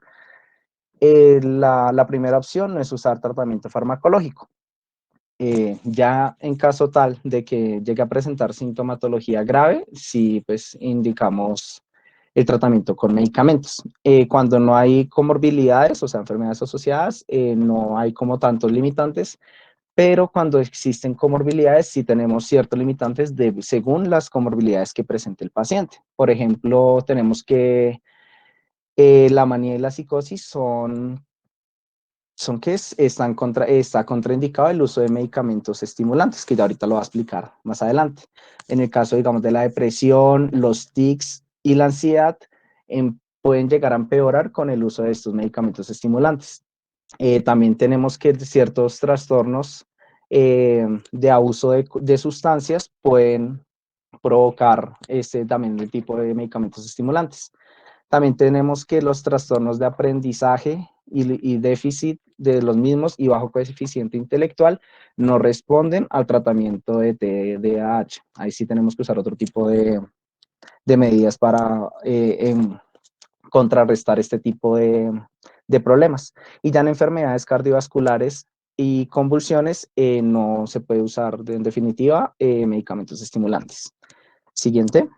la primera opción no es usar tratamiento farmacológico. Ya en caso tal de que llegue a presentar sintomatología grave, sí, pues indicamos el tratamiento con medicamentos. Cuando no hay comorbilidades, o sea, enfermedades asociadas, no hay como tantos limitantes, pero cuando existen comorbilidades sí tenemos ciertos limitantes según las comorbilidades que presente el paciente. Por ejemplo, tenemos que la manía y la psicosis está contraindicado el uso de medicamentos estimulantes, que ya ahorita lo voy a explicar más adelante. En el caso, digamos, de la depresión, los tics y la ansiedad, pueden llegar a empeorar con el uso de estos medicamentos estimulantes. También tenemos que ciertos trastornos de abuso de sustancias pueden provocar también el tipo de medicamentos estimulantes. También tenemos que los trastornos de aprendizaje y déficit de los mismos y bajo coeficiente intelectual no responden al tratamiento de TDAH. Ahí sí tenemos que usar otro tipo de medidas para contrarrestar este tipo de problemas. Y ya en enfermedades cardiovasculares y convulsiones no se puede usar en definitiva medicamentos estimulantes. Siguiente.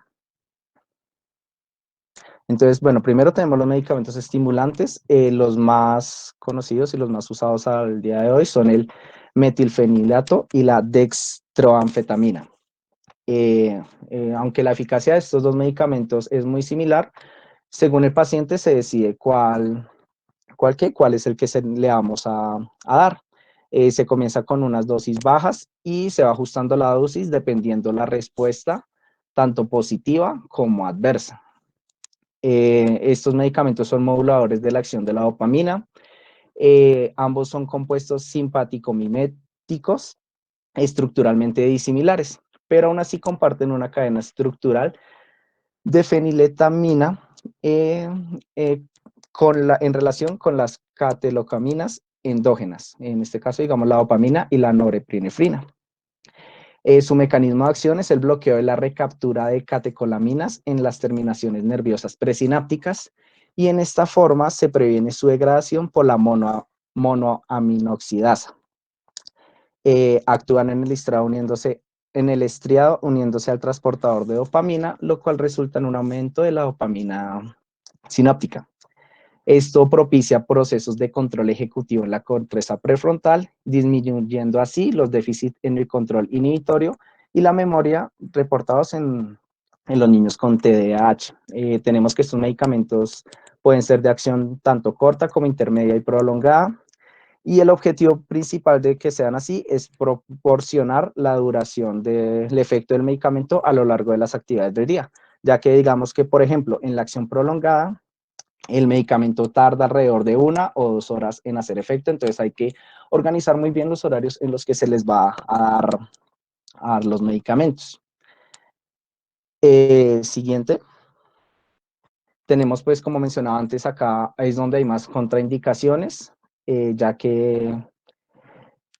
Entonces, bueno, primero tenemos los medicamentos estimulantes. Los más conocidos y los más usados al día de hoy son el metilfenidato y la dextroanfetamina. Aunque la eficacia de estos dos medicamentos es muy similar, según el paciente se decide cuál es el que le vamos a dar. Se comienza con unas dosis bajas y se va ajustando la dosis dependiendo la respuesta, tanto positiva como adversa. Estos medicamentos son moduladores de la acción de la dopamina. Ambos son compuestos simpático-miméticos, estructuralmente disimilares, pero aún así comparten una cadena estructural de feniletamina en relación con las catelocaminas endógenas, en este caso, digamos, la dopamina y la norepinefrina. Su mecanismo de acción es el bloqueo de la recaptura de catecolaminas en las terminaciones nerviosas presinápticas y en esta forma se previene su degradación por la monoaminoxidasa. Actúan en el estriado uniéndose al transportador de dopamina, lo cual resulta en un aumento de la dopamina sináptica. Esto propicia procesos de control ejecutivo en la corteza prefrontal, disminuyendo así los déficits en el control inhibitorio y la memoria reportados en los niños con TDAH. Tenemos que estos medicamentos pueden ser de acción tanto corta como intermedia y prolongada, y el objetivo principal de que sean así es proporcionar la duración del efecto del medicamento a lo largo de las actividades del día, ya que digamos que, por ejemplo, en la acción prolongada, el medicamento tarda alrededor de 1 o 2 horas en hacer efecto, entonces hay que organizar muy bien los horarios en los que se les va a dar los medicamentos. Siguiente. Tenemos, pues, como mencionaba antes, acá es donde hay más contraindicaciones, ya que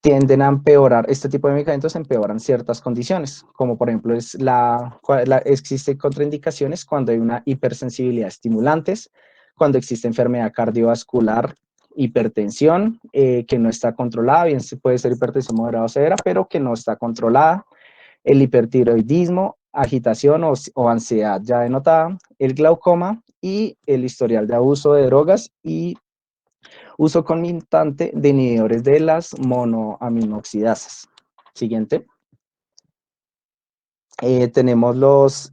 tienden a empeorar, este tipo de medicamentos empeoran ciertas condiciones, como por ejemplo existen contraindicaciones cuando hay una hipersensibilidad a estimulantes, cuando existe enfermedad cardiovascular, hipertensión que no está controlada, bien puede ser hipertensión moderada o severa, pero que no está controlada, el hipertiroidismo, agitación o ansiedad ya denotada, el glaucoma y el historial de abuso de drogas y uso concomitante de inhibidores de las monoaminoxidasas. Siguiente. Tenemos los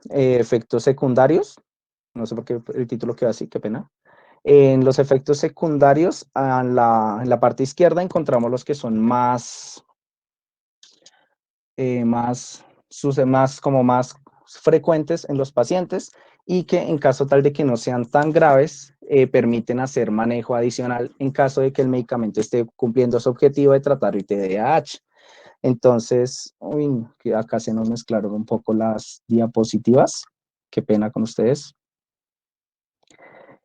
efectos secundarios. No sé por qué el título queda así, qué pena. En los efectos secundarios, en la parte izquierda encontramos los que son más frecuentes en los pacientes y que en caso tal de que no sean tan graves, permiten hacer manejo adicional en caso de que el medicamento esté cumpliendo su objetivo de tratar el TDAH. Entonces, que acá se nos mezclaron un poco las diapositivas. Qué pena con ustedes.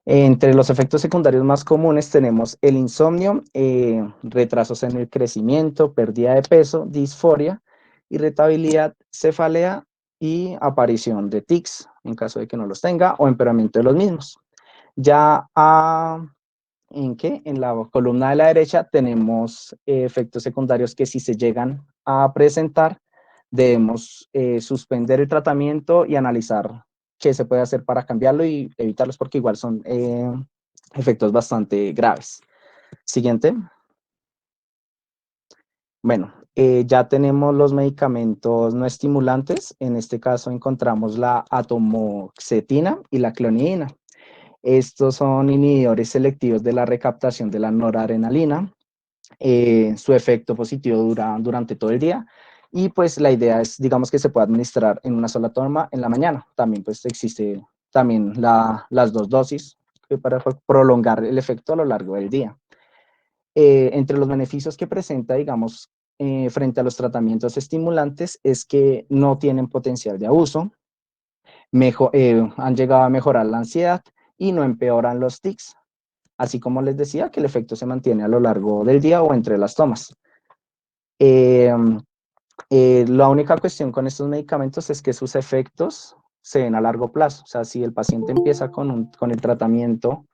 Entre los efectos secundarios más comunes tenemos el insomnio, retrasos en el crecimiento, pérdida de peso, disforia, irritabilidad, cefalea y aparición de tics, en caso de que no los tenga, o empeoramiento de los mismos. Ya en la columna de la derecha tenemos efectos secundarios que si se llegan a presentar, debemos suspender el tratamiento y analizar qué se puede hacer para cambiarlo y evitarlos, porque igual son efectos bastante graves. Siguiente. Bueno, ya tenemos los medicamentos no estimulantes. En este caso encontramos la atomoxetina y la clonidina. Estos son inhibidores selectivos de la recaptación de la noradrenalina. Su efecto positivo dura durante todo el día y pues la idea es, digamos, que se puede administrar en una sola toma en la mañana. También pues existe también las 2 dosis para prolongar el efecto a lo largo del día. Entre los beneficios que presenta, digamos, frente a los tratamientos estimulantes es que no tienen potencial de abuso, han llegado a mejorar la ansiedad y no empeoran los tics. Así como les decía, que el efecto se mantiene a lo largo del día o entre las tomas. La única cuestión con estos medicamentos es que sus efectos se ven a largo plazo. O sea, si el paciente empieza con el tratamiento,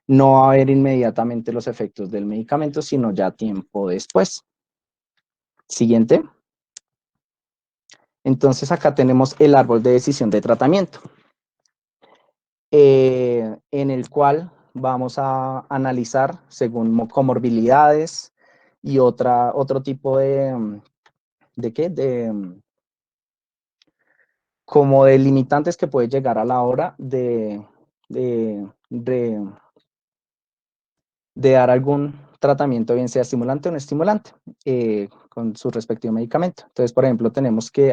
no va a haber inmediatamente los efectos del medicamento, sino ya tiempo después. Siguiente. Entonces acá tenemos el árbol de decisión de tratamiento, en el cual vamos a analizar según comorbilidades y otro tipo como de limitantes que puede llegar a la hora de, de dar algún tratamiento, bien sea estimulante o no estimulante, con su respectivo medicamento. Entonces, por ejemplo,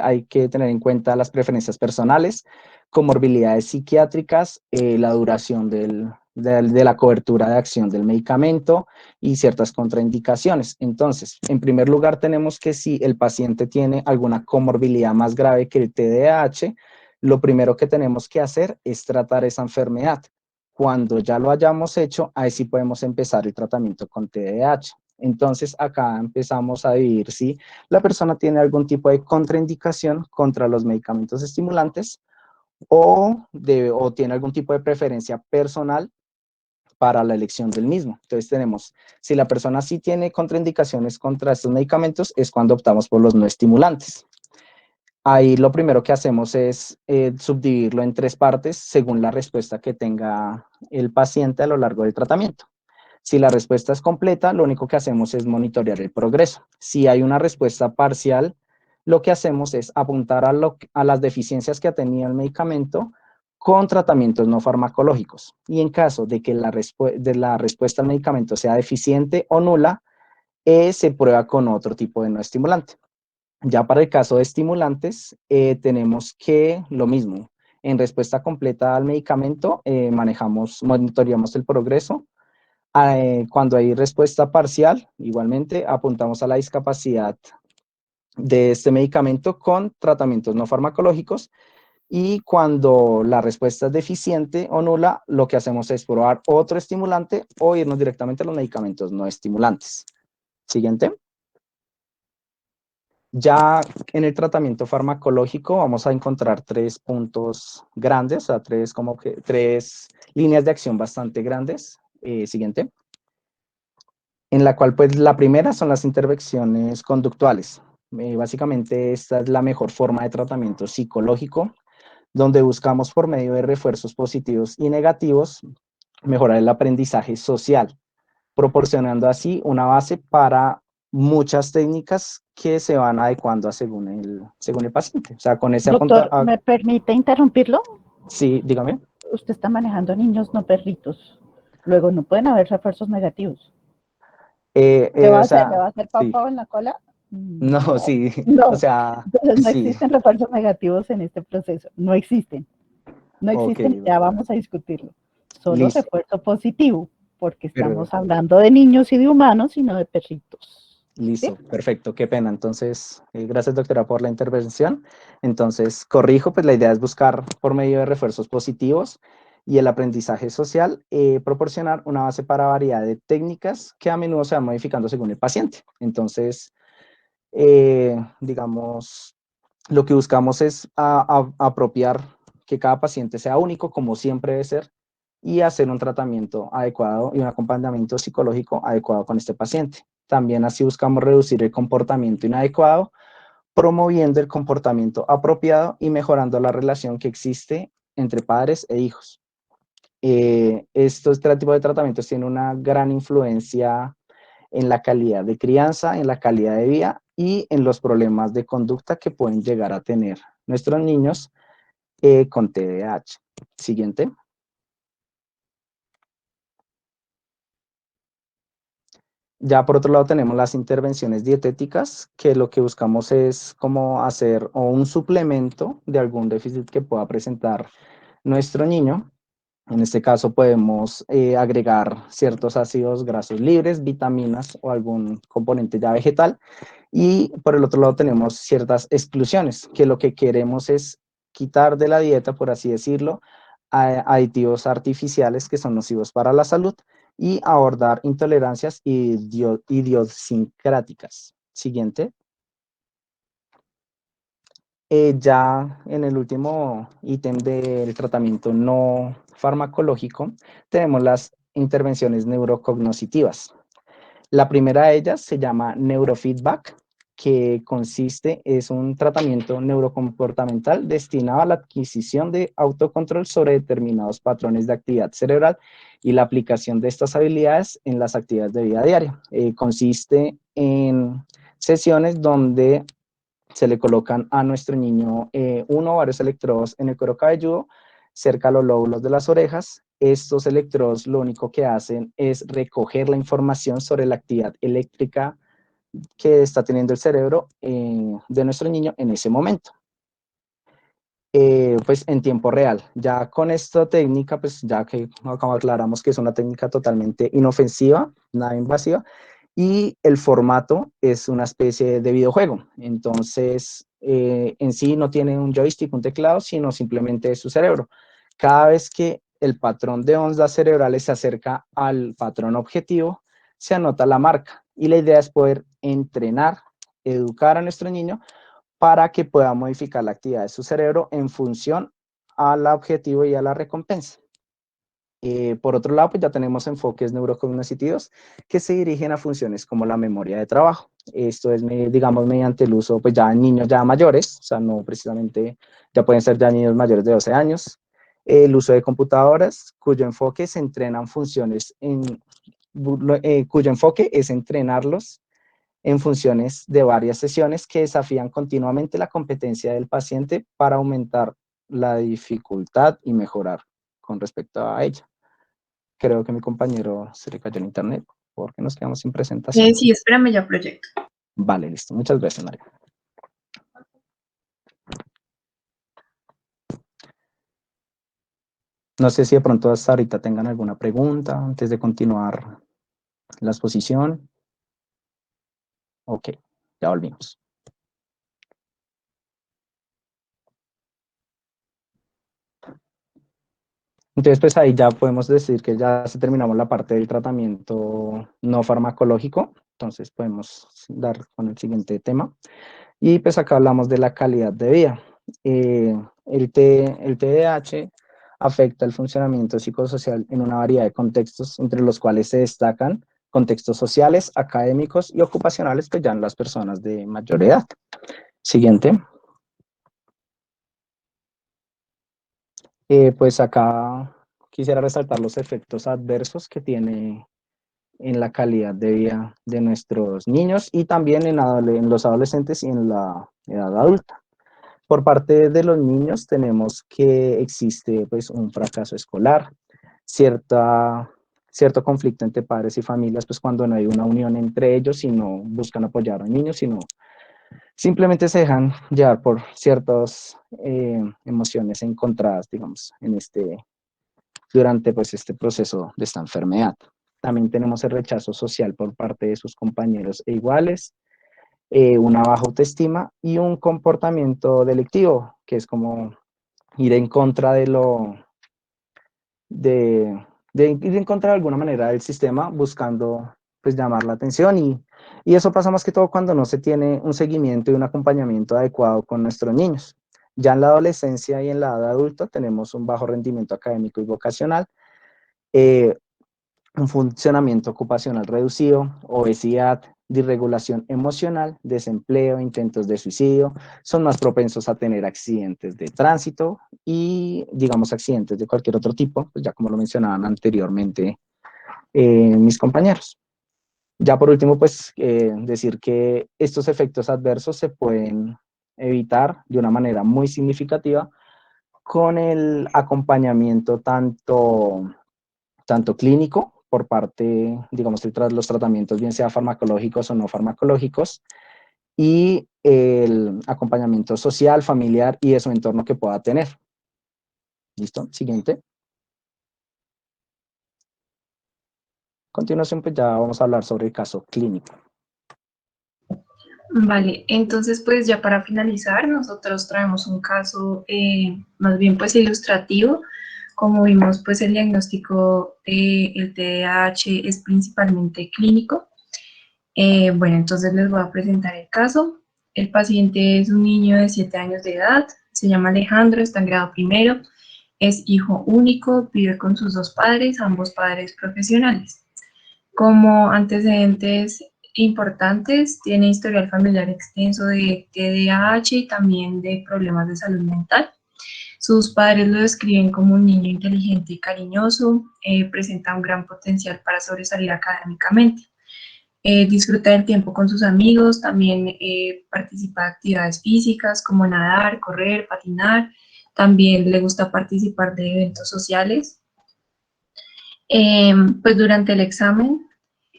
hay que tener en cuenta las preferencias personales, comorbilidades psiquiátricas, la duración de la cobertura de acción del medicamento y ciertas contraindicaciones. Entonces, en primer lugar, tenemos que si el paciente tiene alguna comorbilidad más grave que el TDAH, lo primero que tenemos que hacer es tratar esa enfermedad. Cuando ya lo hayamos hecho, ahí sí podemos empezar el tratamiento con TDAH. Entonces, acá empezamos a dividir si la persona tiene algún tipo de contraindicación contra los medicamentos estimulantes o tiene algún tipo de preferencia personal para la elección del mismo. Entonces tenemos, si la persona sí tiene contraindicaciones contra estos medicamentos, es cuando optamos por los no estimulantes. Ahí lo primero que hacemos es subdividirlo en 3 partes según la respuesta que tenga el paciente a lo largo del tratamiento. Si la respuesta es completa, lo único que hacemos es monitorear el progreso. Si hay una respuesta parcial, lo que hacemos es apuntar a las deficiencias que ha tenido el medicamento con tratamientos no farmacológicos. Y en caso de que la respuesta al medicamento sea deficiente o nula, se prueba con otro tipo de no estimulante. Ya para el caso de estimulantes, tenemos que lo mismo. En respuesta completa al medicamento, monitoreamos el progreso. Cuando hay respuesta parcial, igualmente apuntamos a la discapacidad de este medicamento con tratamientos no farmacológicos. Y cuando la respuesta es deficiente o nula, lo que hacemos es probar otro estimulante o irnos directamente a los medicamentos no estimulantes. Siguiente. Ya en el tratamiento farmacológico vamos a encontrar 3 puntos grandes, o sea, 3 líneas de acción bastante grandes. Siguiente. En la cual, pues, la primera son las intervenciones conductuales. Básicamente, esta es la mejor forma de tratamiento psicológico, donde buscamos por medio de refuerzos positivos y negativos mejorar el aprendizaje social, proporcionando así una base para muchas técnicas que se van adecuando según el paciente. O sea, con ese Doctor, ¿me permite interrumpirlo? Sí, dígame. Usted está manejando niños, no perritos. Luego no pueden haber refuerzos negativos. ¿Qué va a hacer? ¿Le va a hacer sí. pau en la cola? No, sí, No. o sea, Entonces no sí. existen refuerzos negativos en este proceso. No existen. No existen, Ok, ya vamos a discutirlo. Solo listo. refuerzo positivo, porque estamos Pero- hablando de niños y de humanos y no de perritos. Listo, ¿Sí? perfecto, qué pena. Entonces, gracias doctora por la intervención. Entonces, corrijo, pues la idea es buscar por medio de refuerzos positivos y el aprendizaje social, proporcionar una base para variedad de técnicas que a menudo se van modificando según el paciente. Entonces, digamos, lo que buscamos es apropiar que cada paciente sea único, como siempre debe ser, y hacer un tratamiento adecuado y un acompañamiento psicológico adecuado con este paciente. También así buscamos reducir el comportamiento inadecuado, promoviendo el comportamiento apropiado y mejorando la relación que existe entre padres e hijos. Este tipo de tratamientos tienen una gran influencia en la calidad de crianza, en la calidad de vida y en los problemas de conducta que pueden llegar a tener nuestros niños con TDAH. Siguiente. Ya por otro lado tenemos las intervenciones dietéticas, que lo que buscamos es como hacer o un suplemento de algún déficit que pueda presentar nuestro niño. En este caso podemos agregar ciertos ácidos grasos libres, vitaminas o algún componente ya vegetal. Y por el otro lado tenemos ciertas exclusiones, que lo que queremos es quitar de la dieta, por así decirlo, aditivos artificiales que son nocivos para la salud y abordar intolerancias idiosincráticas. Siguiente. Ya en el último ítem del tratamiento no farmacológico, tenemos las intervenciones neurocognitivas. La primera de ellas se llama neurofeedback, que es un tratamiento neurocomportamental destinado a la adquisición de autocontrol sobre determinados patrones de actividad cerebral y la aplicación de estas habilidades en las actividades de vida diaria. Consiste en sesiones donde se le colocan a nuestro niño uno o varios electrodos en el cuero cabelludo, cerca a los lóbulos de las orejas. Estos electrodos lo único que hacen es recoger la información sobre la actividad eléctrica que está teniendo el cerebro de nuestro niño en ese momento. Pues en tiempo real. Ya con esta técnica, pues ya que aclaramos que es una técnica totalmente inofensiva, nada invasiva, y el formato es una especie de videojuego. Entonces, en sí no tiene un joystick, un teclado, sino simplemente es su cerebro. Cada vez que el patrón de ondas cerebrales se acerca al patrón objetivo, se anota la marca. Y la idea es poder entrenar, educar a nuestro niño para que pueda modificar la actividad de su cerebro en función al objetivo y a la recompensa. Por otro lado, pues ya tenemos enfoques neurocognitivos que se dirigen a funciones como la memoria de trabajo. Esto es, digamos, mediante el uso, pues ya en niños ya mayores, o sea, no precisamente, ya pueden ser ya niños mayores de 12 años. El uso de computadoras, cuyo enfoque se entrenan funciones cuyo enfoque es entrenarlos en funciones de varias sesiones que desafían continuamente la competencia del paciente para aumentar la dificultad y mejorar con respecto a ella. Creo que mi compañero se le cayó el internet porque nos quedamos sin presentación. Sí, espérame, ya proyecto. Vale, listo. Muchas gracias, María. No sé si de pronto hasta ahorita tengan alguna pregunta antes de continuar la exposición. Ok, ya volvimos. Entonces, pues ahí ya podemos decir que ya se terminamos la parte del tratamiento no farmacológico. Entonces podemos dar con el siguiente tema. Y pues acá hablamos de la calidad de vida. El TDAH afecta el funcionamiento psicosocial en una variedad de contextos, entre los cuales se destacan contextos sociales, académicos y ocupacionales, que ya en las personas de mayor edad. Siguiente. Pues acá quisiera resaltar los efectos adversos que tiene en la calidad de vida de nuestros niños y también en los adolescentes y en la edad adulta. Por parte de los niños tenemos que existe pues un fracaso escolar, cierto conflicto entre padres y familias, pues cuando no hay una unión entre ellos y no buscan apoyar a niños, sino simplemente se dejan llevar por ciertas emociones encontradas, digamos, durante pues este proceso de esta enfermedad. También tenemos el rechazo social por parte de sus compañeros e iguales, una baja autoestima y un comportamiento delictivo, que es como ir en contra de ir en contra de alguna manera del sistema, buscando pues llamar la atención y eso pasa más que todo cuando no se tiene un seguimiento y un acompañamiento adecuado con nuestros niños. Ya en la adolescencia y en la edad adulta tenemos un bajo rendimiento académico y vocacional, un funcionamiento ocupacional reducido, obesidad, disregulación emocional, desempleo, intentos de suicidio, son más propensos a tener accidentes de tránsito y, digamos, accidentes de cualquier otro tipo, pues ya como lo mencionaban anteriormente mis compañeros. Ya por último, pues decir que estos efectos adversos se pueden evitar de una manera muy significativa con el acompañamiento tanto clínico por parte, digamos, de los tratamientos, bien sea farmacológicos o no farmacológicos, y el acompañamiento social, familiar y de su entorno que pueda tener. ¿Listo? Siguiente. A continuación, pues ya vamos a hablar sobre el caso clínico. Vale, entonces pues ya para finalizar, nosotros traemos un caso más bien pues ilustrativo. Como vimos, pues el diagnóstico del TDAH es principalmente clínico. Bueno, entonces les voy a presentar el caso. El paciente es un niño de 7 años de edad, se llama Alejandro, está en grado primero, es hijo único, vive con sus 2 padres, ambos padres profesionales. Como antecedentes importantes, tiene historial familiar extenso de TDAH y también de problemas de salud mental. Sus padres lo describen como un niño inteligente y cariñoso, presenta un gran potencial para sobresalir académicamente. Disfruta del tiempo con sus amigos, también participa de actividades físicas como nadar, correr, patinar, también le gusta participar de eventos sociales. Pues durante el examen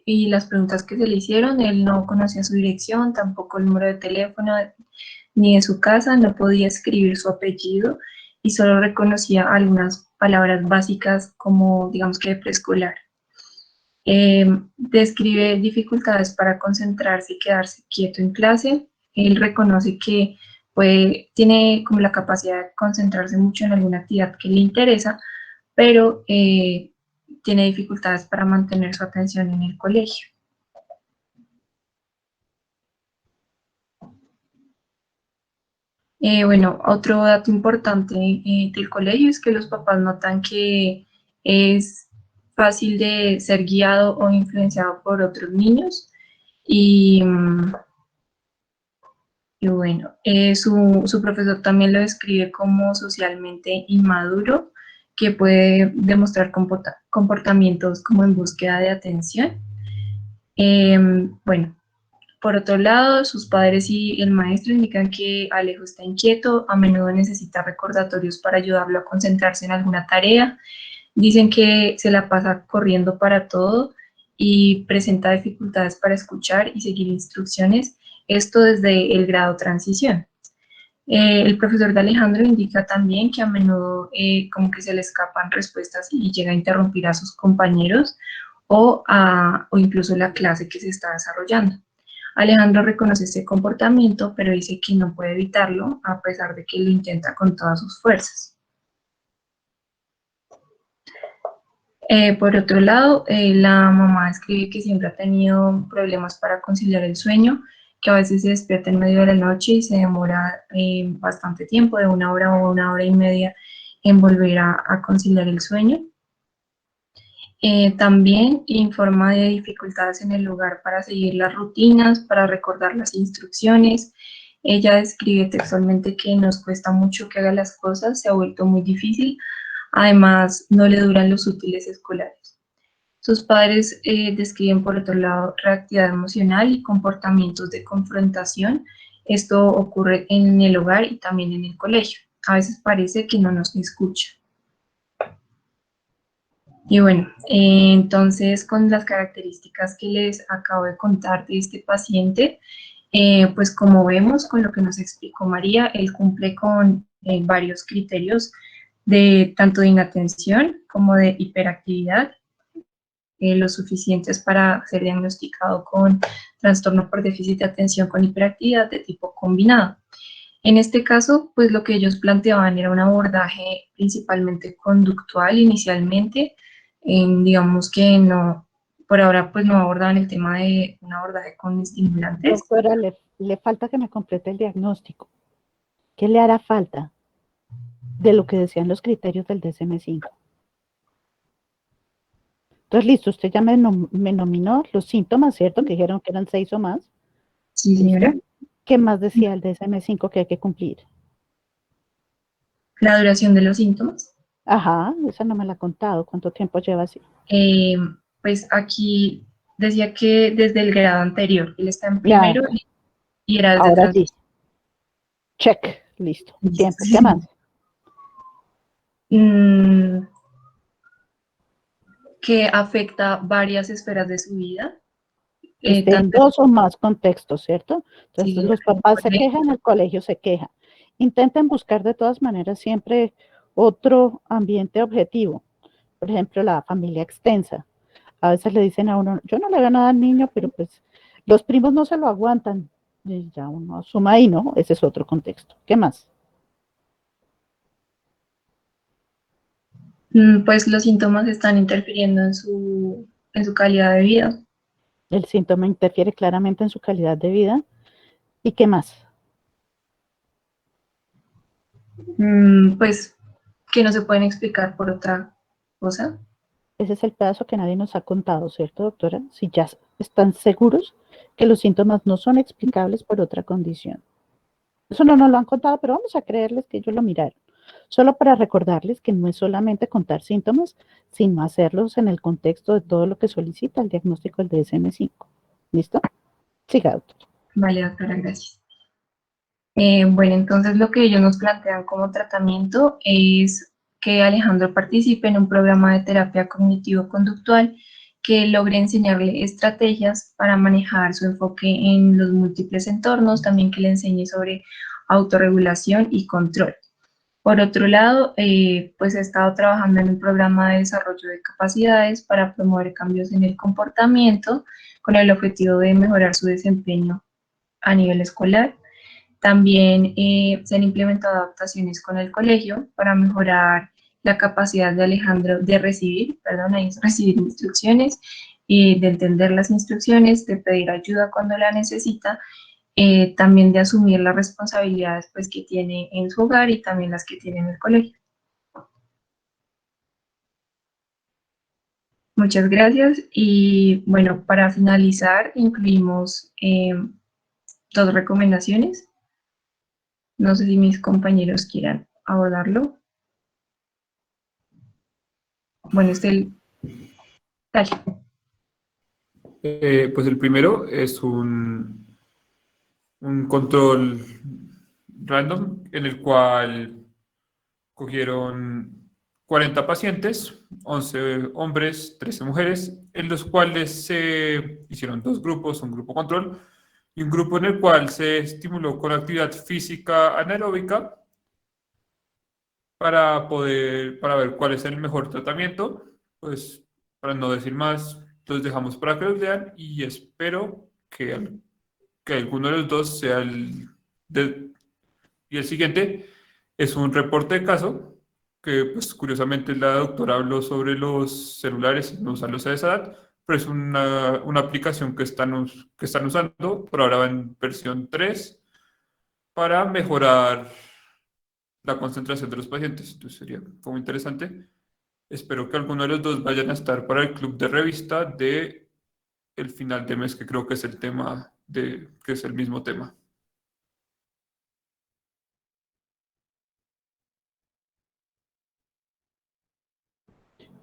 y las preguntas que se le hicieron, él no conocía su dirección, tampoco el número de teléfono ni de su casa, no podía escribir su apellido y solo reconocía algunas palabras básicas como, digamos que de preescolar. Describe dificultades para concentrarse y quedarse quieto en clase. Él reconoce que tiene como la capacidad de concentrarse mucho en alguna actividad que le interesa, pero tiene dificultades para mantener su atención en el colegio. Bueno, otro dato importante del colegio es que los papás notan que es fácil de ser guiado o influenciado por otros niños y, y bueno, su profesor también lo describe como socialmente inmaduro, que puede demostrar comportamientos como en búsqueda de atención. Bueno, por otro lado, sus padres y el maestro indican que Alejo está inquieto, a menudo necesita recordatorios para ayudarlo a concentrarse en alguna tarea. Dicen que se la pasa corriendo para todo y presenta dificultades para escuchar y seguir instrucciones, esto desde el grado transición. El profesor de Alejandro indica también que a menudo como que se le escapan respuestas y llega a interrumpir a sus compañeros o incluso la clase que se está desarrollando. Alejandro reconoce este comportamiento, pero dice que no puede evitarlo a pesar de que lo intenta con todas sus fuerzas. Por otro lado, la mamá escribe que siempre ha tenido problemas para conciliar el sueño, que a veces se despierta en medio de la noche y se demora bastante tiempo, de 1 hora o 1 hora y media, en volver a conciliar el sueño. También informa de dificultades en el lugar para seguir las rutinas, para recordar las instrucciones. Ella describe textualmente que nos cuesta mucho que haga las cosas, se ha vuelto muy difícil, además no le duran los útiles escolares. Sus padres describen, por otro lado, reactividad emocional y comportamientos de confrontación. Esto ocurre en el hogar y también en el colegio. A veces parece que no nos escucha. Y bueno, entonces con las características que les acabo de contar de este paciente, pues como vemos con lo que nos explicó María, él cumple con varios criterios de tanto de inatención como de hiperactividad, lo suficientes para ser diagnosticado con trastorno por déficit de atención con hiperactividad de tipo combinado. En este caso, pues lo que ellos planteaban era un abordaje principalmente conductual inicialmente, digamos que no, por ahora pues no abordaban el tema de un abordaje con estimulantes. Doctora, le falta que me complete el diagnóstico. ¿Qué le hará falta de lo que decían los criterios del DSM-5? Entonces, listo, usted ya me nominó los síntomas, ¿cierto? Que dijeron que eran 6 o más. Sí, ¿Listo? señora. ¿Qué más decía el DSM-5 que hay que cumplir? La duración de los síntomas. Ajá, esa no me la ha contado. ¿Cuánto tiempo lleva así? Pues aquí decía que desde el grado anterior, él está en Ya, primero y era desde ahora sí. trastorno. Check, listo. Listo. Tiempo. ¿Qué más? Mm, que afecta varias esferas de su vida, Que esté en tanto 2 o más contextos, ¿cierto? sí, Entonces, los papás se quejan, el colegio se queja. Intenten buscar de todas maneras siempre otro ambiente objetivo. Por ejemplo, la familia extensa. A veces le dicen a uno, yo no le veo nada al niño, pero pues los primos no se lo aguantan. Y ya uno asuma ahí, ¿no? Ese es otro contexto. ¿Qué más? pues los síntomas están interfiriendo en su calidad de vida. El síntoma interfiere claramente en su calidad de vida. ¿Y qué más? Pues que no se pueden explicar por otra cosa. Ese es el pedazo que nadie nos ha contado, ¿cierto, doctora? Si ya están seguros que los síntomas no son explicables por otra condición. Eso no nos lo han contado, pero vamos a creerles que ellos lo miraron. Solo para recordarles que no es solamente contar síntomas, sino hacerlos en el contexto de todo lo que solicita el diagnóstico del DSM-5. ¿Listo? Siga, doctor. Vale, doctora, gracias. Bueno, entonces lo que ellos nos plantean como tratamiento es que Alejandro participe en un programa de terapia cognitivo-conductual que logre enseñarle estrategias para manejar su enfoque en los múltiples entornos, también que le enseñe sobre autorregulación y control. Por otro lado, pues he estado trabajando en un programa de desarrollo de capacidades para promover cambios en el comportamiento con el objetivo de mejorar su desempeño a nivel escolar. También se han implementado adaptaciones con el colegio para mejorar la capacidad de Alejandro de recibir, perdón, ahí es recibir instrucciones, de entender las instrucciones, de pedir ayuda cuando la necesita, también de asumir las responsabilidades pues, que tiene en su hogar y también las que tiene en el colegio. Muchas gracias y bueno, para finalizar incluimos dos recomendaciones. No sé si mis compañeros quieran abordarlo. Bueno, dale. Pues el primero es un control random en el cual cogieron 40 pacientes, 11 hombres, 13 mujeres, en los cuales se hicieron dos grupos, un grupo control y un grupo en el cual se estimuló con actividad física anaeróbica para ver cuál es el mejor tratamiento. Pues para no decir más, los dejamos para que los lean y espero que alguno de los dos sea y el siguiente es un reporte de caso que, pues, curiosamente la doctora habló sobre los celulares y no usarlos a esa edad, pero es una aplicación que están usando, por ahora va en versión 3, para mejorar la concentración de los pacientes. Entonces sería como interesante. Espero que alguno de los dos vayan a estar para el club de revista de el final de mes, que creo que es el tema que es el mismo tema.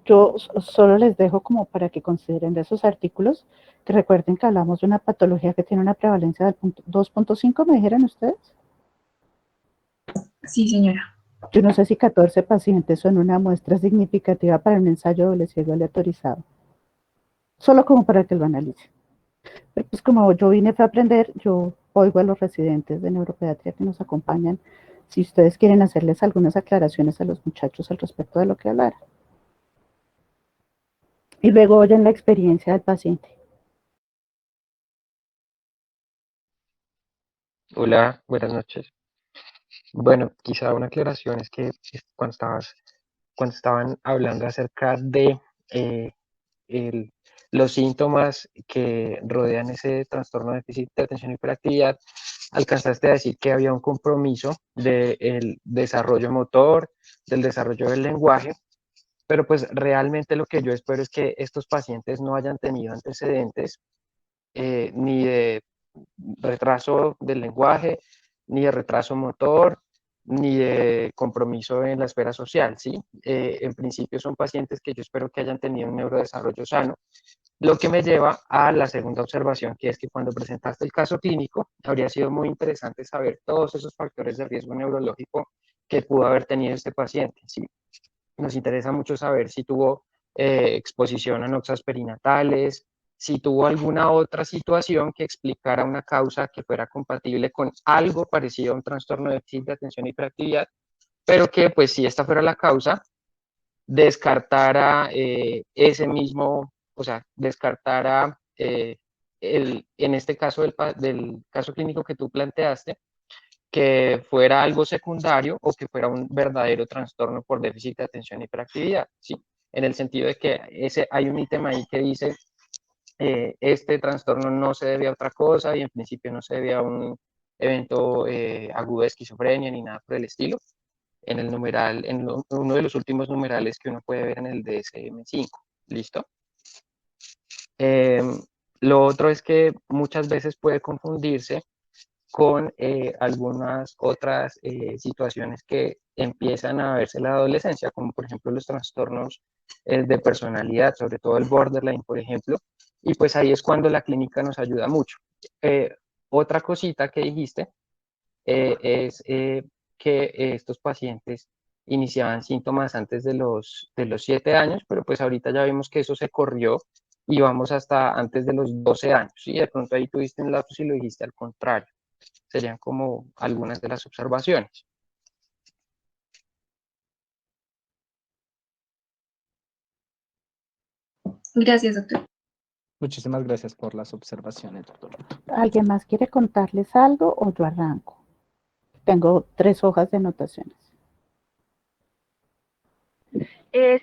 Yo solo les dejo como para que consideren de esos artículos, que recuerden que hablamos de una patología que tiene una prevalencia del 2.5, ¿me dijeron ustedes? Sí, señora. Yo no sé si 14 pacientes son una muestra significativa para un ensayo doble ciego aleatorizado. Solo como para que lo analicen. Pero pues como yo vine a aprender, yo oigo a los residentes de neuropediatría que nos acompañan, si ustedes quieren hacerles algunas aclaraciones a los muchachos al respecto de lo que hablaron. Y luego oyen la experiencia del paciente. Hola, buenas noches. Bueno, quizá una aclaración es que cuando estaban hablando acerca de eh, el- los síntomas que rodean ese trastorno de déficit de atención y hiperactividad, alcanzaste a decir que había un compromiso del desarrollo motor, del desarrollo del lenguaje pero pues realmente lo que yo espero es que estos pacientes no hayan tenido antecedentes ni de retraso del lenguaje, ni de retraso motor, ni de compromiso en la esfera social, ¿sí? En principio son pacientes que yo espero que hayan tenido un neurodesarrollo sano, lo que me lleva a la segunda observación, que es que cuando presentaste el caso clínico, habría sido muy interesante saber todos esos factores de riesgo neurológico que pudo haber tenido este paciente, ¿sí? Nos interesa mucho saber si tuvo exposición a noxas perinatales, si tuvo alguna otra situación que explicara una causa que fuera compatible con algo parecido a un trastorno de déficit de atención y hiperactividad, pero que pues si esta fuera la causa, descartara ese mismo, o sea, descartara en este caso del caso clínico que tú planteaste, que fuera algo secundario o que fuera un verdadero trastorno por déficit de atención y hiperactividad, ¿sí? En el sentido de que hay un ítem ahí que dice, este trastorno no se debe a otra cosa y en principio no se debe a un evento agudo de esquizofrenia ni nada por el estilo, en el numeral, uno de los últimos numerales que uno puede ver en el DSM-5, ¿listo? Lo otro es que muchas veces puede confundirse con algunas otras situaciones que empiezan a verse en la adolescencia, como por ejemplo los trastornos de personalidad, sobre todo el borderline, por ejemplo, y pues ahí es cuando la clínica nos ayuda mucho. Otra cosita que dijiste es que estos pacientes iniciaban síntomas antes de los 7 años, pero pues ahorita ya vimos que eso se corrió y vamos hasta antes de los 12 años, y de pronto ahí tuviste un lapsus y lo dijiste al contrario. Serían como algunas de las observaciones. Gracias, doctor. Muchísimas gracias por las observaciones, doctor. ¿Alguien más quiere contarles algo o yo arranco? Tengo 3 hojas de anotaciones.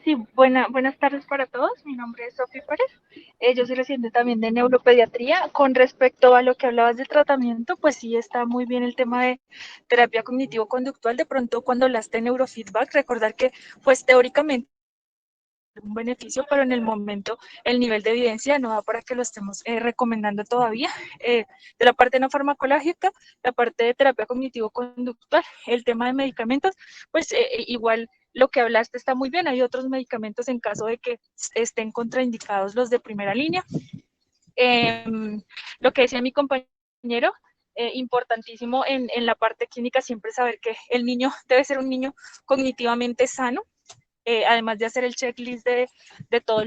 Sí, buenas tardes para todos. Mi nombre es Sofía Pérez. Yo soy residente también de neuropediatría. Con respecto a lo que hablabas de tratamiento, pues sí está muy bien el tema de terapia cognitivo-conductual. De pronto, cuando hablaste de neurofeedback, recordar que, pues teóricamente, un beneficio, pero en el momento el nivel de evidencia no da para que lo estemos recomendando todavía. De la parte no farmacológica, la parte de terapia cognitivo-conductual, el tema de medicamentos, pues igual lo que hablaste está muy bien. Hay otros medicamentos en caso de que estén contraindicados los de primera línea. Lo que decía mi compañero, importantísimo en la parte clínica siempre saber que el niño debe ser un niño cognitivamente sano, además de hacer el checklist de todos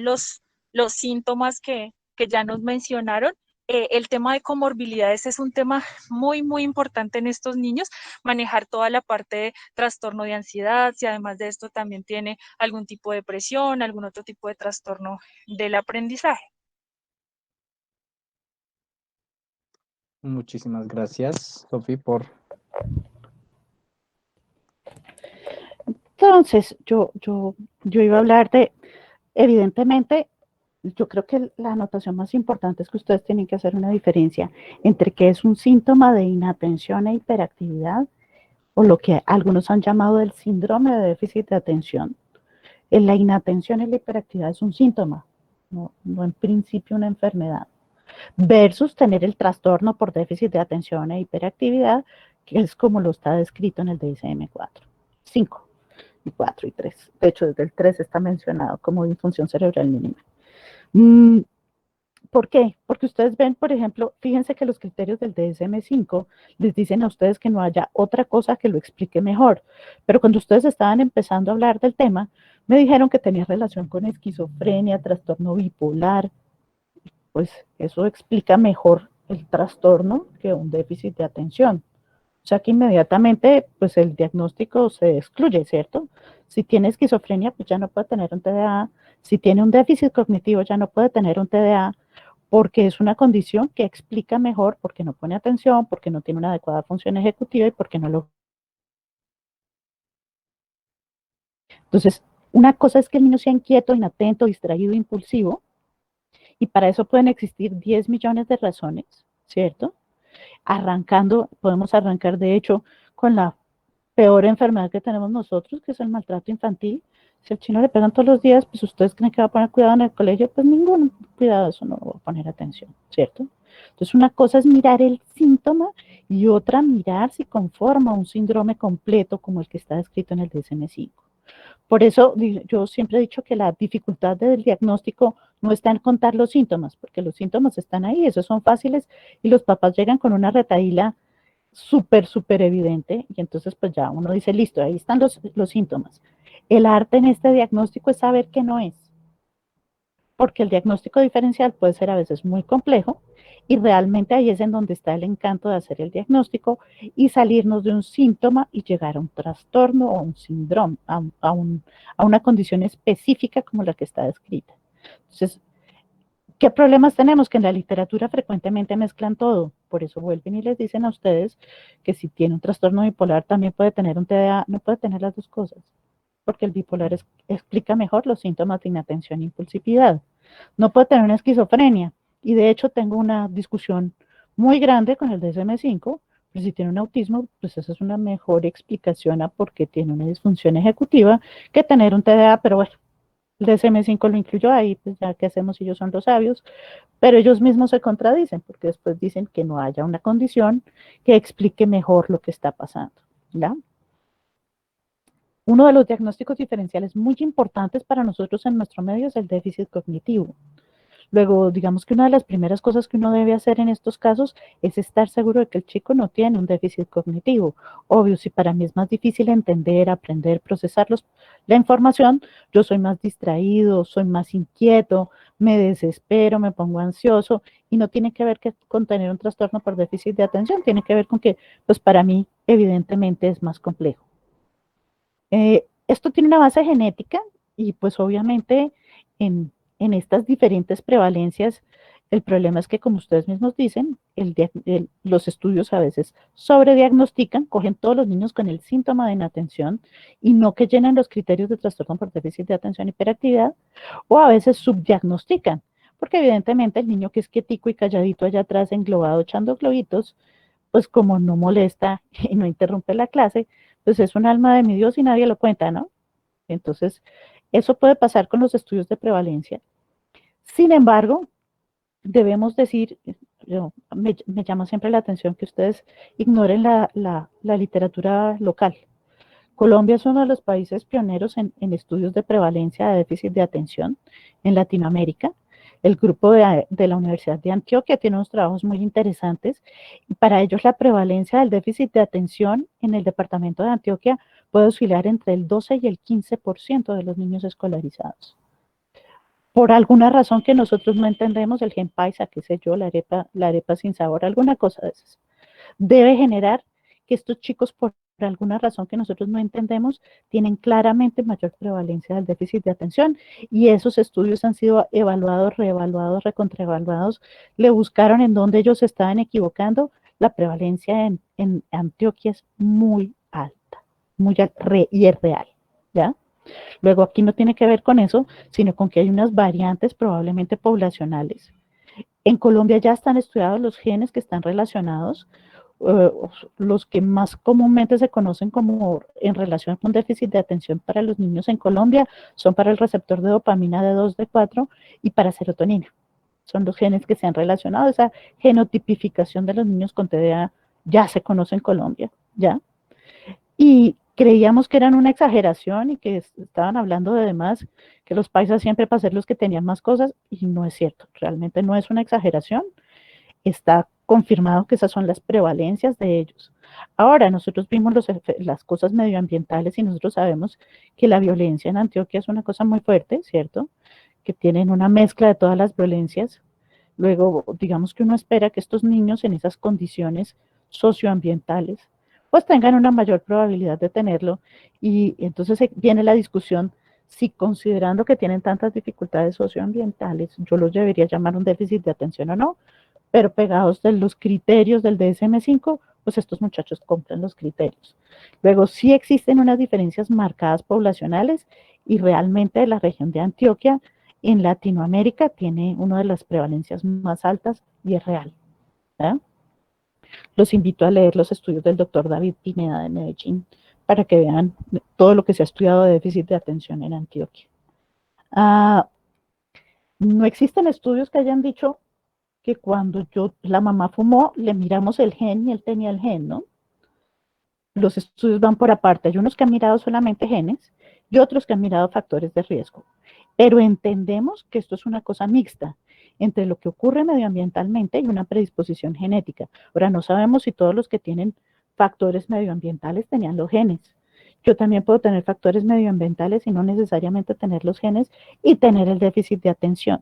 los síntomas que ya nos mencionaron. El tema de comorbilidades es un tema muy, muy importante en estos niños, manejar toda la parte de trastorno de ansiedad, si además de esto también tiene algún tipo de depresión, algún otro tipo de trastorno del aprendizaje. Muchísimas gracias, Sofi, por... Entonces, yo iba a hablar de, evidentemente, yo creo que la anotación más importante es que ustedes tienen que hacer una diferencia entre qué es un síntoma de inatención e hiperactividad, o lo que algunos han llamado el síndrome de déficit de atención. La inatención y la hiperactividad es un síntoma, no en principio una enfermedad, versus tener el trastorno por déficit de atención e hiperactividad, que es como lo está descrito en el DSM-4, 5 y 4 y 3. De hecho, desde el 3 está mencionado como disfunción cerebral mínima. ¿Por qué? Porque ustedes ven, por ejemplo, fíjense que los criterios del DSM-5 les dicen a ustedes que no haya otra cosa que lo explique mejor. Pero cuando ustedes estaban empezando a hablar del tema, me dijeron que tenía relación con esquizofrenia, trastorno bipolar. Pues eso explica mejor el trastorno que un déficit de atención. O sea que inmediatamente, pues el diagnóstico se excluye, ¿cierto? Si tiene esquizofrenia, pues ya no puede tener un TDA. Si tiene un déficit cognitivo, ya no puede tener un TDA, porque es una condición que explica mejor porque no pone atención, porque no tiene una adecuada función ejecutiva y porque no lo... Entonces, una cosa es que el niño sea inquieto, inatento, distraído, impulsivo, y para eso pueden existir 10 millones de razones, ¿cierto? Podemos arrancar de hecho con la peor enfermedad que tenemos nosotros, que es el maltrato infantil. Si al chino le pegan todos los días, pues ustedes creen que va a poner cuidado en el colegio, pues ningún cuidado, eso no va a poner atención, ¿cierto? Entonces una cosa es mirar el síntoma y otra mirar si conforma un síndrome completo como el que está descrito en el DSM-5. Por eso yo siempre he dicho que la dificultad del diagnóstico no está en contar los síntomas, porque los síntomas están ahí, esos son fáciles y los papás llegan con una retahíla súper evidente y entonces pues ya uno dice, listo, ahí están los síntomas. El arte en este diagnóstico es saber qué no es, porque el diagnóstico diferencial puede ser a veces muy complejo y realmente ahí es en donde está el encanto de hacer el diagnóstico y salirnos de un síntoma y llegar a un trastorno o un síndrome, a una condición específica como la que está descrita. Entonces, ¿qué problemas tenemos? Que en la literatura frecuentemente mezclan todo. Por eso vuelven y les dicen a ustedes que si tiene un trastorno bipolar también puede tener un TDA, no puede tener las dos cosas, porque el bipolar explica mejor los síntomas de inatención e impulsividad. No puede tener una esquizofrenia. Y de hecho tengo una discusión muy grande con el DSM-5, pero si tiene un autismo, pues esa es una mejor explicación a por qué tiene una disfunción ejecutiva que tener un TDA, pero bueno, el DSM-5 lo incluyó ahí, pues ya qué hacemos si ellos son los sabios, pero ellos mismos se contradicen, porque después dicen que no haya una condición que explique mejor lo que está pasando, ¿ya? Uno de los diagnósticos diferenciales muy importantes para nosotros en nuestro medio es el déficit cognitivo. Luego, digamos que una de las primeras cosas que uno debe hacer en estos casos es estar seguro de que el chico no tiene un déficit cognitivo. Obvio, si para mí es más difícil entender, aprender, procesar la información, yo soy más distraído, soy más inquieto, me desespero, me pongo ansioso y no tiene que ver con tener un trastorno por déficit de atención, tiene que ver con que, pues para mí, evidentemente es más complejo. Esto tiene una base genética y pues obviamente en estas diferentes prevalencias, el problema es que como ustedes mismos dicen, los estudios a veces sobrediagnostican, cogen todos los niños con el síntoma de inatención y no que llenan los criterios de trastorno por déficit de atención y hiperactividad, o a veces subdiagnostican, porque evidentemente el niño que es quietico y calladito allá atrás, englobado echando globitos, pues como no molesta y no interrumpe la clase, pues es un alma de mi Dios y nadie lo cuenta, ¿no? Entonces, eso puede pasar con los estudios de prevalencia. Sin embargo, debemos decir, me llama siempre la atención que ustedes ignoren la literatura local. Colombia es uno de los países pioneros en estudios de prevalencia de déficit de atención en Latinoamérica. El grupo de la Universidad de Antioquia tiene unos trabajos muy interesantes y para ellos la prevalencia del déficit de atención en el departamento de Antioquia puede oscilar entre el 12 y el 15% de los niños escolarizados. Por alguna razón que nosotros no entendemos, el gen paisa, qué sé yo, la arepa sin sabor, alguna cosa de esas, debe generar que estos chicos, por alguna razón que nosotros no entendemos, tienen claramente mayor prevalencia del déficit de atención y esos estudios han sido evaluados, reevaluados, recontraevaluados, le buscaron en donde ellos estaban equivocando, la prevalencia en Antioquia es muy alta, y es real, ¿ya? Luego aquí no tiene que ver con eso, sino con que hay unas variantes probablemente poblacionales. En Colombia ya están estudiados los genes que están relacionados, los que más comúnmente se conocen como en relación con déficit de atención para los niños en Colombia son para el receptor de dopamina D2, D4 y para serotonina. Son los genes que se han relacionado. Esa genotipificación de los niños con TDA ya se conoce en Colombia, ¿ya? Y creíamos que eran una exageración y que estaban hablando de demás, que los paisas siempre para ser los que tenían más cosas, y no es cierto, realmente no es una exageración, está confirmado que esas son las prevalencias de ellos. Ahora, nosotros vimos las cosas medioambientales y nosotros sabemos que la violencia en Antioquia es una cosa muy fuerte, ¿cierto? Que tienen una mezcla de todas las violencias. Luego, digamos que uno espera que estos niños en esas condiciones socioambientales pues tengan una mayor probabilidad de tenerlo y entonces viene la discusión si considerando que tienen tantas dificultades socioambientales, yo los debería llamar un déficit de atención o no, pero pegados de los criterios del DSM-5, pues estos muchachos cumplen los criterios. Luego sí existen unas diferencias marcadas poblacionales y realmente la región de Antioquia en Latinoamérica tiene una de las prevalencias más altas y es real, ¿verdad? Los invito a leer los estudios del doctor David Pineda de Medellín para que vean todo lo que se ha estudiado de déficit de atención en Antioquia. No existen estudios que hayan dicho que cuando la mamá fumó, le miramos el gen y él tenía el gen, ¿no? Los estudios van por aparte. Hay unos que han mirado solamente genes y otros que han mirado factores de riesgo. Pero entendemos que esto es una cosa mixta entre lo que ocurre medioambientalmente y una predisposición genética. Ahora, no sabemos si todos los que tienen factores medioambientales tenían los genes. Yo también puedo tener factores medioambientales y no necesariamente tener los genes y tener el déficit de atención.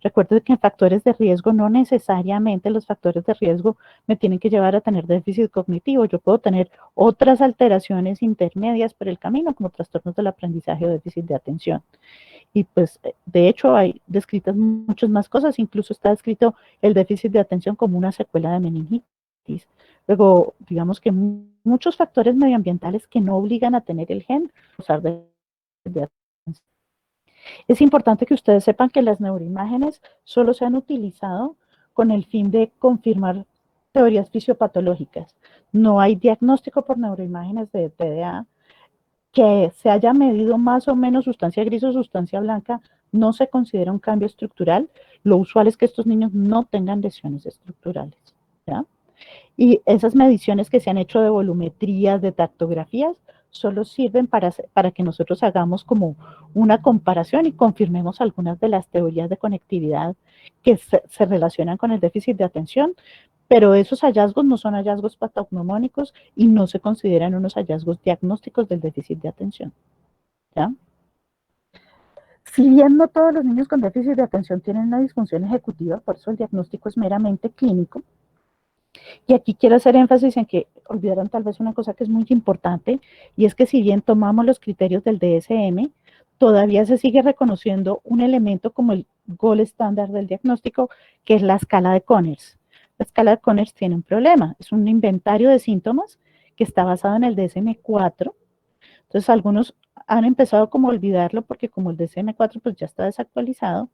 Recuerden que en factores de riesgo no necesariamente los factores de riesgo me tienen que llevar a tener déficit cognitivo. Yo puedo tener otras alteraciones intermedias por el camino, como trastornos del aprendizaje o déficit de atención. Y pues, de hecho, hay descritas muchas más cosas. Incluso está descrito el déficit de atención como una secuela de meningitis. Luego, digamos que muchos factores medioambientales que no obligan a tener el gen, usar de atención. Es importante que ustedes sepan que las neuroimágenes solo se han utilizado con el fin de confirmar teorías fisiopatológicas. No hay diagnóstico por neuroimágenes de TDA que se haya medido más o menos sustancia gris o sustancia blanca. No se considera un cambio estructural. Lo usual es que estos niños no tengan lesiones estructurales, ¿ya? Y esas mediciones que se han hecho de volumetrías, de tactografías, solo sirven para que nosotros hagamos como una comparación y confirmemos algunas de las teorías de conectividad que se relacionan con el déficit de atención, pero esos hallazgos no son hallazgos patognomónicos y no se consideran unos hallazgos diagnósticos del déficit de atención, ¿ya? Si bien no todos los niños con déficit de atención tienen una disfunción ejecutiva, por eso el diagnóstico es meramente clínico. Y aquí quiero hacer énfasis en que olvidaron tal vez una cosa que es muy importante, y es que si bien tomamos los criterios del DSM, todavía se sigue reconociendo un elemento como el gold estándar del diagnóstico, que es la escala de Conners. La escala de Conners tiene un problema, es un inventario de síntomas que está basado en el DSM-4. Entonces algunos han empezado como a olvidarlo porque como el DSM-4 pues ya está desactualizado,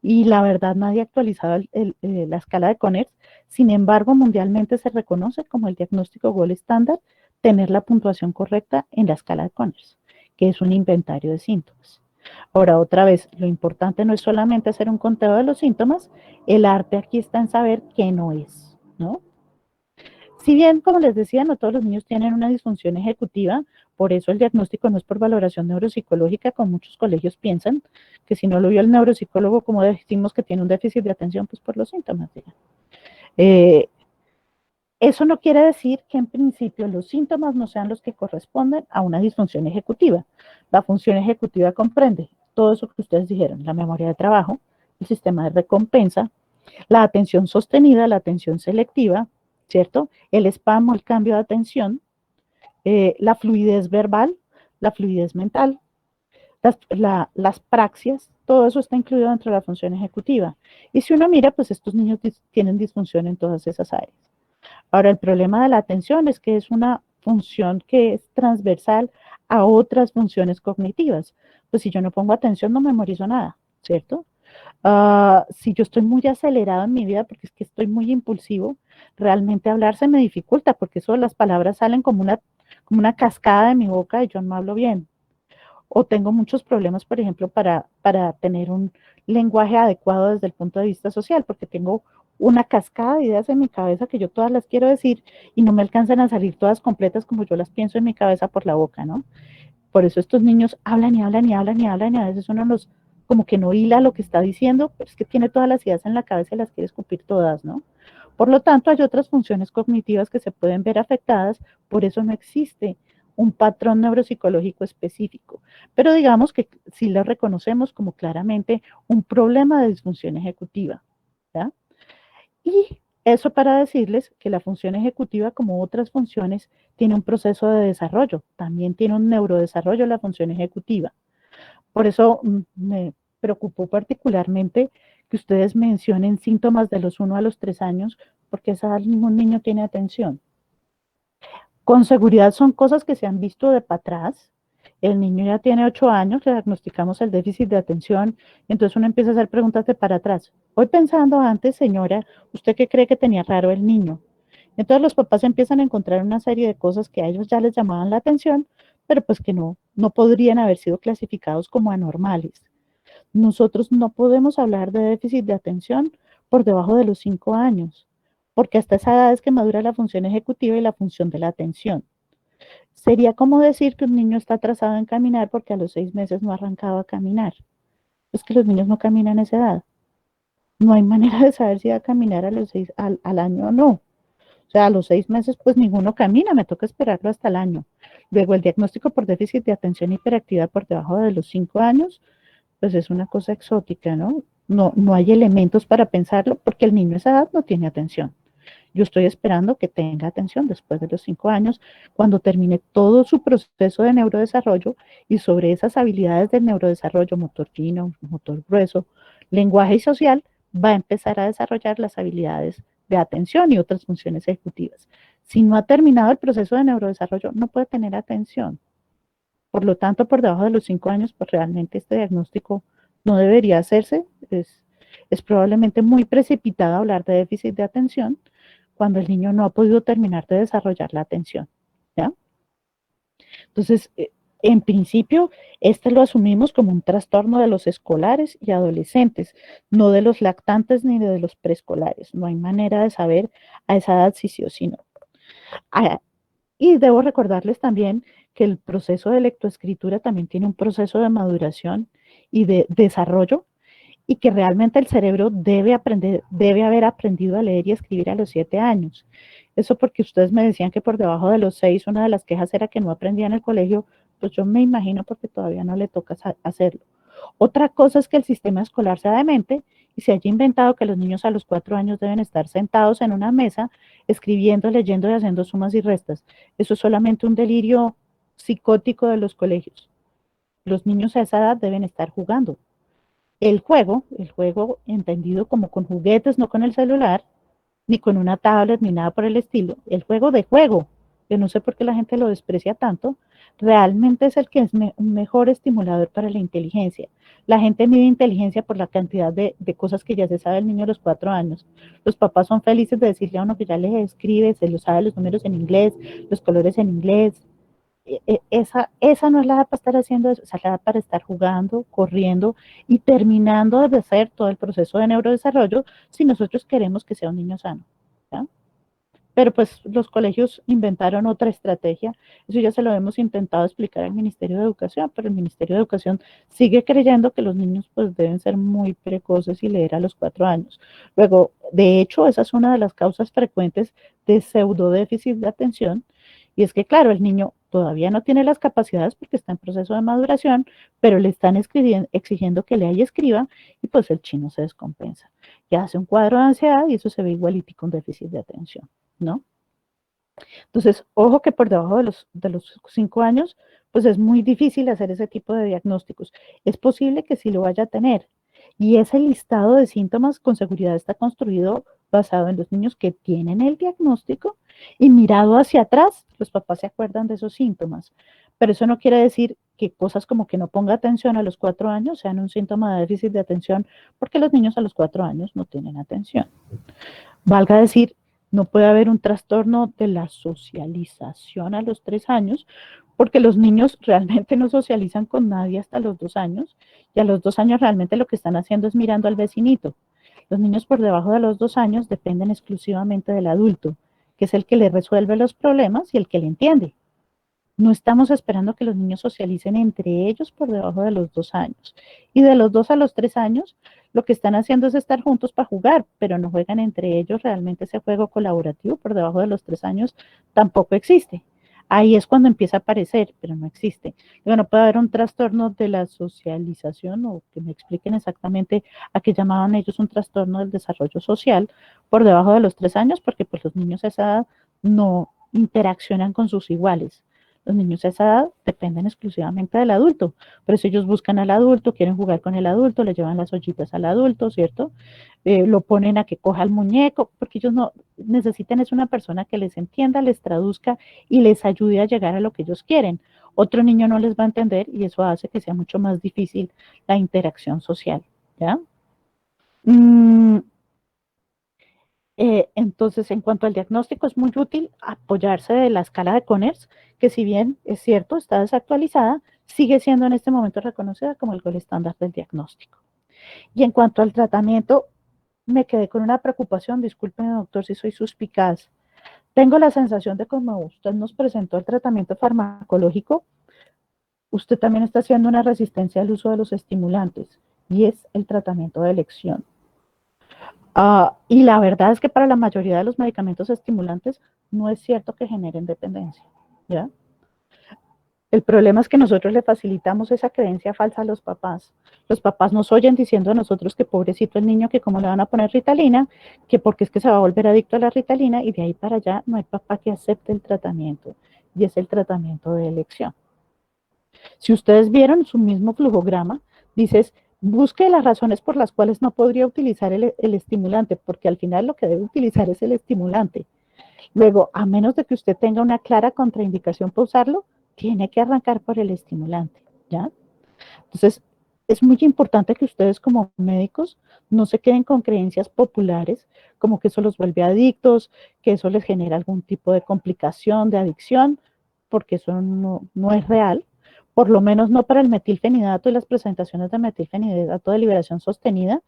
y la verdad nadie ha actualizado la escala de Conners. Sin embargo, mundialmente se reconoce como el diagnóstico gold estándar tener la puntuación correcta en la escala de Conners, que es un inventario de síntomas. Ahora, otra vez, lo importante no es solamente hacer un conteo de los síntomas, el arte aquí está en saber qué no es, ¿no? Si bien, como les decía, no todos los niños tienen una disfunción ejecutiva, por eso el diagnóstico no es por valoración neuropsicológica, como muchos colegios piensan, que si no lo vio el neuropsicólogo, como decimos que tiene un déficit de atención, pues por los síntomas. Eso no quiere decir que en principio los síntomas no sean los que corresponden a una disfunción ejecutiva. La función ejecutiva comprende todo eso que ustedes dijeron, la memoria de trabajo, el sistema de recompensa, la atención sostenida, la atención selectiva, ¿cierto? El spam o el cambio de atención, la fluidez verbal, la fluidez mental, las praxias, todo eso está incluido dentro de la función ejecutiva. Y si uno mira, pues estos niños tienen disfunción en todas esas áreas. Ahora, el problema de la atención es que es una función que es transversal a otras funciones cognitivas. Pues si yo no pongo atención, no memorizo nada, ¿cierto? Si yo estoy muy acelerado en mi vida porque es que estoy muy impulsivo, realmente hablar se me dificulta porque eso las palabras salen como una cascada de mi boca y yo no hablo bien. O tengo muchos problemas, por ejemplo, para tener un lenguaje adecuado desde el punto de vista social, porque tengo una cascada de ideas en mi cabeza que yo todas las quiero decir y no me alcanzan a salir todas completas como yo las pienso en mi cabeza por la boca, ¿no? Por eso estos niños hablan y hablan y hablan y hablan y a veces uno los como que no hila lo que está diciendo, pero es que tiene todas las ideas en la cabeza y las quiere escupir todas, ¿no? Por lo tanto, hay otras funciones cognitivas que se pueden ver afectadas, por eso no existe un patrón neuropsicológico específico. Pero digamos que sí lo reconocemos como claramente un problema de disfunción ejecutiva, ¿ya? Y eso para decirles que la función ejecutiva, como otras funciones, tiene un proceso de desarrollo, también tiene un neurodesarrollo la función ejecutiva. Por eso me preocupó particularmente que ustedes mencionen síntomas de los 1 a los 3 años, porque esa edad ningún niño tiene atención. Con seguridad son cosas que se han visto de para atrás. El niño ya tiene 8 años, le diagnosticamos el déficit de atención, y entonces uno empieza a hacer preguntas de para atrás. Voy pensando antes, señora, ¿usted qué cree que tenía raro el niño? Entonces los papás empiezan a encontrar una serie de cosas que a ellos ya les llamaban la atención, pero pues que no podrían haber sido clasificados como anormales. Nosotros no podemos hablar de déficit de atención por debajo de los 5 años, porque hasta esa edad es que madura la función ejecutiva y la función de la atención. Sería como decir que un niño está atrasado en caminar porque a los 6 meses no ha arrancado a caminar. Es que los niños no caminan a esa edad. No hay manera de saber si va a caminar a los 6, al año o no. O sea, a los 6 meses, pues ninguno camina, me toca esperarlo hasta el año. Luego, el diagnóstico por déficit de atención y hiperactividad por debajo de los 5 años, pues es una cosa exótica, ¿no? No hay elementos para pensarlo porque el niño a esa edad no tiene atención. Yo estoy esperando que tenga atención después de los 5 años, cuando termine todo su proceso de neurodesarrollo y sobre esas habilidades del neurodesarrollo, motor fino, motor grueso, lenguaje y social, va a empezar a desarrollar las habilidades de atención y otras funciones ejecutivas. Si no ha terminado el proceso de neurodesarrollo, no puede tener atención. Por lo tanto, por debajo de los 5 años, pues realmente este diagnóstico no debería hacerse. Es probablemente muy precipitado hablar de déficit de atención cuando el niño no ha podido terminar de desarrollar la atención, ¿ya? Entonces, en principio, este lo asumimos como un trastorno de los escolares y adolescentes, no de los lactantes ni de los preescolares. No hay manera de saber a esa edad si sí o si no. Y debo recordarles también que el proceso de lectoescritura también tiene un proceso de maduración y de desarrollo, y que realmente el cerebro debe haber aprendido a leer y escribir a los 7 años. Eso porque ustedes me decían que por debajo de los 6 una de las quejas era que no aprendía en el colegio, pues yo me imagino porque todavía no le toca hacerlo. Otra cosa es que el sistema escolar sea demente y se haya inventado que los niños a los 4 años deben estar sentados en una mesa escribiendo, leyendo y haciendo sumas y restas. Eso es solamente un delirio psicótico de los colegios. Los niños a esa edad deben estar jugando. El juego entendido como con juguetes, no con el celular, ni con una tablet, ni nada por el estilo, el juego de juego, que no sé por qué la gente lo desprecia tanto, realmente es el que es un mejor estimulador para la inteligencia. La gente mide inteligencia por la cantidad de cosas que ya se sabe el niño a los 4 años. Los papás son felices de decirle a uno que ya les escribe, se lo sabe los números en inglés, los colores en inglés. Esa no es la edad para estar haciendo eso, esa es la edad para estar jugando, corriendo y terminando de hacer todo el proceso de neurodesarrollo si nosotros queremos que sea un niño sano, ¿ya? Pero pues los colegios inventaron otra estrategia, eso ya se lo hemos intentado explicar al Ministerio de Educación, pero el Ministerio de Educación sigue creyendo que los niños pues deben ser muy precoces y leer a los 4 años. Luego, de hecho, esa es una de las causas frecuentes de pseudodéficit de atención, y es que claro, el niño todavía no tiene las capacidades porque está en proceso de maduración, pero le están exigiendo que lea y escriba, y pues el chino se descompensa. Ya hace un cuadro de ansiedad y eso se ve igualito con déficit de atención, ¿no? Entonces, ojo que por debajo de los 5 años, pues es muy difícil hacer ese tipo de diagnósticos. Es posible que sí lo vaya a tener. Y ese listado de síntomas con seguridad está construido basado en los niños que tienen el diagnóstico y mirado hacia atrás, los papás se acuerdan de esos síntomas. Pero eso no quiere decir que cosas como que no ponga atención a los 4 años sean un síntoma de déficit de atención, porque los niños a los 4 años no tienen atención. Valga decir, no puede haber un trastorno de la socialización a los 3 años, porque los niños realmente no socializan con nadie hasta los 2 años, y a los 2 años realmente lo que están haciendo es mirando al vecinito. Los niños por debajo de los 2 años dependen exclusivamente del adulto, que es el que le resuelve los problemas y el que le entiende. No estamos esperando que los niños socialicen entre ellos por debajo de los 2 años. Y de los 2 a los 3 años, lo que están haciendo es estar juntos para jugar, pero no juegan entre ellos. Realmente ese juego colaborativo por debajo de los 3 años tampoco existe. Ahí es cuando empieza a aparecer, pero no existe. Bueno, puede haber un trastorno de la socialización, o que me expliquen exactamente a qué llamaban ellos un trastorno del desarrollo social por debajo de los 3 años, porque pues los niños a esa edad no interaccionan con sus iguales. Los niños a esa edad dependen exclusivamente del adulto. Por eso ellos buscan al adulto, quieren jugar con el adulto, le llevan las ollitas al adulto, ¿cierto? Lo ponen a que coja el muñeco, porque ellos no necesitan es una persona que les entienda, les traduzca y les ayude a llegar a lo que ellos quieren. Otro niño no les va a entender y eso hace que sea mucho más difícil la interacción social, ¿ya? Entonces, en cuanto al diagnóstico, es muy útil apoyarse de la escala de Conners, que si bien es cierto, está desactualizada, sigue siendo en este momento reconocida como el gold estándar del diagnóstico. Y en cuanto al tratamiento, me quedé con una preocupación, discúlpeme doctor si soy suspicaz. Tengo la sensación de como usted nos presentó el tratamiento farmacológico, usted también está haciendo una resistencia al uso de los estimulantes y es el tratamiento de elección. Y la verdad es que para la mayoría de los medicamentos estimulantes no es cierto que generen dependencia, ¿ya? El problema es que nosotros le facilitamos esa creencia falsa a los papás. Los papás nos oyen diciendo a nosotros que pobrecito el niño, que cómo le van a poner Ritalina, que porque es que se va a volver adicto a la Ritalina, y de ahí para allá no hay papá que acepte el tratamiento, y es el tratamiento de elección. Si ustedes vieron su mismo flujograma, dices, busque las razones por las cuales no podría utilizar el estimulante, porque al final lo que debe utilizar es el estimulante. Luego, a menos de que usted tenga una clara contraindicación para usarlo, tiene que arrancar por el estimulante, ¿ya? Entonces, es muy importante que ustedes como médicos no se queden con creencias populares, como que eso los vuelve adictos, que eso les genera algún tipo de complicación, de adicción, porque eso no es real, por lo menos no para el metilfenidato y las presentaciones de metilfenidato de liberación sostenida.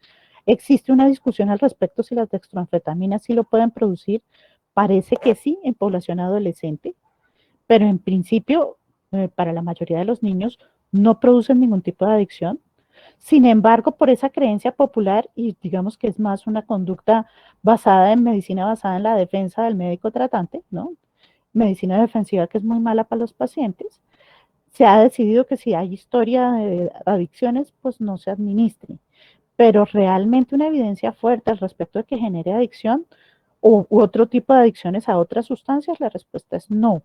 Existe una discusión al respecto si las dextroanfetaminas sí lo pueden producir. Parece que sí en población adolescente, pero en principio para la mayoría de los niños no producen ningún tipo de adicción. Sin embargo, por esa creencia popular, y digamos que es más una conducta basada en medicina, basada en la defensa del médico tratante, ¿no? Medicina defensiva que es muy mala para los pacientes, se ha decidido que si hay historia de adicciones, pues no se administre. Pero realmente una evidencia fuerte al respecto de que genere adicción u otro tipo de adicciones a otras sustancias, la respuesta es no.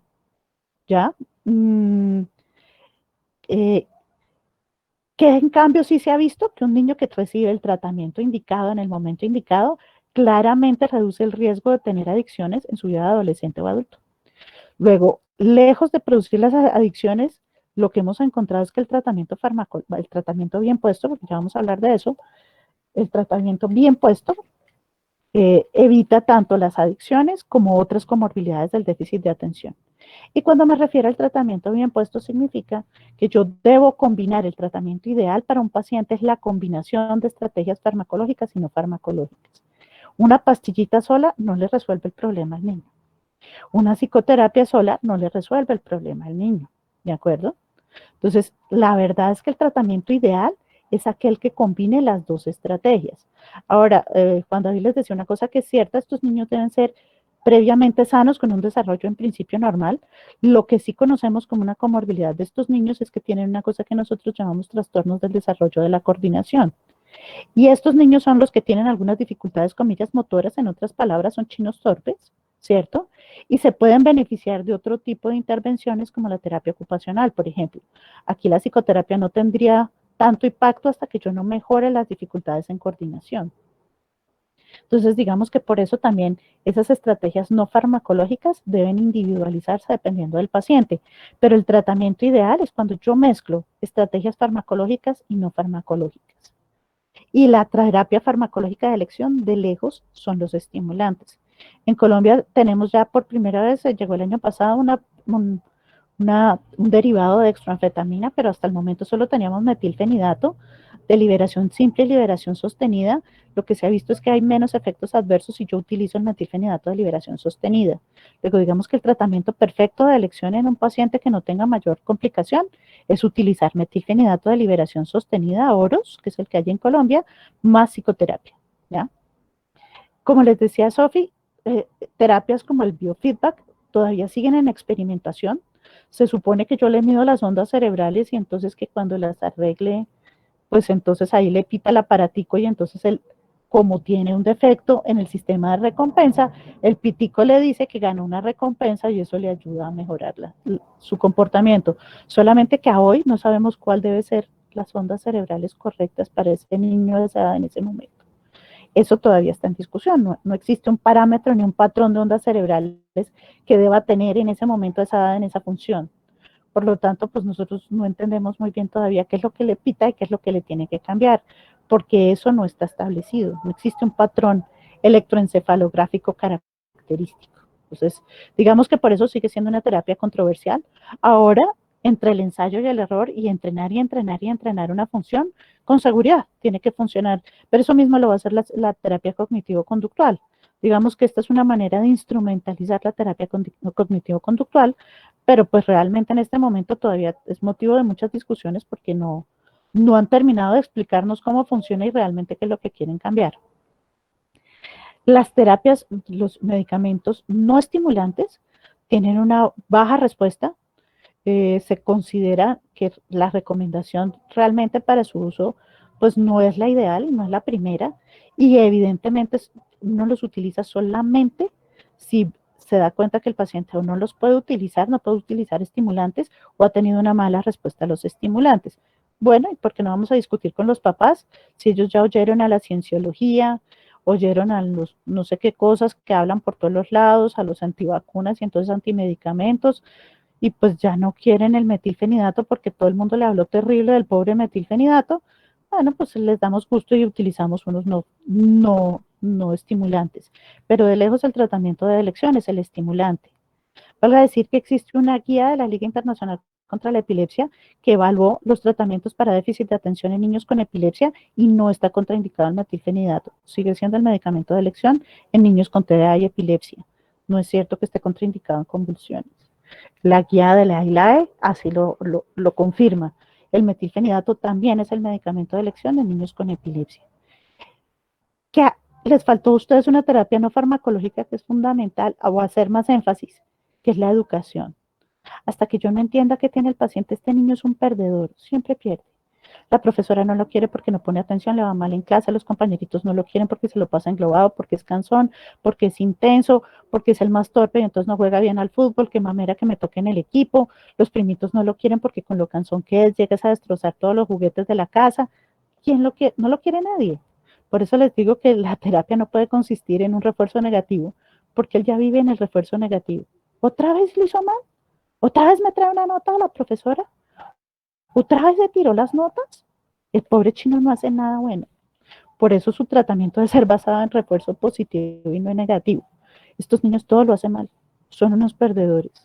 ¿Ya? Que en cambio sí se ha visto que un niño que recibe el tratamiento indicado en el momento indicado claramente reduce el riesgo de tener adicciones en su vida adolescente o adulto. Luego, lejos de producir las adicciones, lo que hemos encontrado es que el tratamiento bien puesto, porque ya vamos a hablar de eso, el tratamiento bien puesto evita tanto las adicciones como otras comorbilidades del déficit de atención. Y cuando me refiero al tratamiento bien puesto, significa que yo debo combinar el tratamiento ideal para un paciente, es la combinación de estrategias farmacológicas y no farmacológicas. Una pastillita sola no le resuelve el problema al niño. Una psicoterapia sola no le resuelve el problema al niño, ¿de acuerdo? Entonces, la verdad es que el tratamiento ideal es aquel que combine las dos estrategias. Ahora, Juan David les decía una cosa que es cierta, estos niños deben ser previamente sanos con un desarrollo en principio normal. Lo que sí conocemos como una comorbilidad de estos niños es que tienen una cosa que nosotros llamamos trastornos del desarrollo de la coordinación. Y estos niños son los que tienen algunas dificultades, comillas, motoras, en otras palabras, son chinos torpes, ¿cierto? Y se pueden beneficiar de otro tipo de intervenciones como la terapia ocupacional, por ejemplo. Aquí la psicoterapia no tendría tanto impacto hasta que yo no mejore las dificultades en coordinación. Entonces, digamos que por eso también esas estrategias no farmacológicas deben individualizarse dependiendo del paciente, pero el tratamiento ideal es cuando yo mezclo estrategias farmacológicas y no farmacológicas. Y la terapia farmacológica de elección de lejos son los estimulantes. En Colombia tenemos ya por primera vez, llegó el año pasado un derivado de dextroanfetamina, pero hasta el momento solo teníamos metilfenidato de liberación simple y liberación sostenida. Lo que se ha visto es que hay menos efectos adversos si yo utilizo el metilfenidato de liberación sostenida. Luego, digamos que el tratamiento perfecto de elección en un paciente que no tenga mayor complicación es utilizar metilfenidato de liberación sostenida, OROS, que es el que hay en Colombia, más psicoterapia, ¿ya? Como les decía Sofi, terapias como el biofeedback todavía siguen en experimentación. Se supone que yo le mido las ondas cerebrales y entonces que cuando las arregle, pues entonces ahí le pita el aparatico y entonces él, como tiene un defecto en el sistema de recompensa, el pitico le dice que ganó una recompensa y eso le ayuda a mejorar su comportamiento. Solamente que a hoy no sabemos cuál debe ser las ondas cerebrales correctas para ese niño de esa edad en ese momento. Eso todavía está en discusión, no existe un parámetro ni un patrón de ondas cerebrales que deba tener en ese momento esa edad en esa función. Por lo tanto, pues nosotros no entendemos muy bien todavía qué es lo que le pita y qué es lo que le tiene que cambiar, porque eso no está establecido, no existe un patrón electroencefalográfico característico. Entonces, digamos que por eso sigue siendo una terapia controversial. Ahora, entre el ensayo y el error y entrenar y entrenar y entrenar una función, con seguridad tiene que funcionar, pero eso mismo lo va a hacer la terapia cognitivo-conductual. Digamos que esta es una manera de instrumentalizar la terapia cognitivo-conductual, pero pues realmente en este momento todavía es motivo de muchas discusiones porque no han terminado de explicarnos cómo funciona y realmente qué es lo que quieren cambiar. Las terapias, los medicamentos no estimulantes tienen una baja respuesta. Se considera que la recomendación realmente para su uso pues no es la ideal, no es la primera, y evidentemente uno los utiliza solamente si se da cuenta que el paciente o no los puede utilizar, no puede utilizar estimulantes o ha tenido una mala respuesta a los estimulantes. Bueno, ¿y por qué no vamos a discutir con los papás si ellos ya oyeron a la cienciología, oyeron a los no sé qué cosas que hablan por todos los lados, a los antivacunas y entonces antimedicamentos, y pues ya no quieren el metilfenidato porque todo el mundo le habló terrible del pobre metilfenidato? Bueno, pues les damos gusto y utilizamos unos no estimulantes. Pero de lejos el tratamiento de elección es el estimulante. Valga decir que existe una guía de la Liga Internacional contra la Epilepsia que evaluó los tratamientos para déficit de atención en niños con epilepsia y no está contraindicado el metilfenidato. Sigue siendo el medicamento de elección en niños con TDA y epilepsia. No es cierto que esté contraindicado en convulsiones. La guía de la ILAE así lo confirma. El metilfenidato también es el medicamento de elección en niños con epilepsia. ¿Qué les faltó a ustedes una terapia no farmacológica que es fundamental o hacer más énfasis, que es la educación? Hasta que yo no entienda qué tiene el paciente, este niño es un perdedor, siempre pierde. La profesora no lo quiere porque no pone atención, le va mal en clase, los compañeritos no lo quieren porque se lo pasa englobado, porque es cansón, porque es intenso, porque es el más torpe y entonces no juega bien al fútbol, que mamera que me toque en el equipo, los primitos no lo quieren porque con lo cansón que es, llegas a destrozar todos los juguetes de la casa. ¿Quién lo quiere? No lo quiere nadie. Por eso les digo que la terapia no puede consistir en un refuerzo negativo, porque él ya vive en el refuerzo negativo. ¿Otra vez lo hizo mal? ¿Otra vez me trae una nota a la profesora? ¿Otra vez le tiró las notas? El pobre chino no hace nada bueno. Por eso su tratamiento debe ser basado en refuerzo positivo y no en negativo. Estos niños todo lo hacen mal. Son unos perdedores.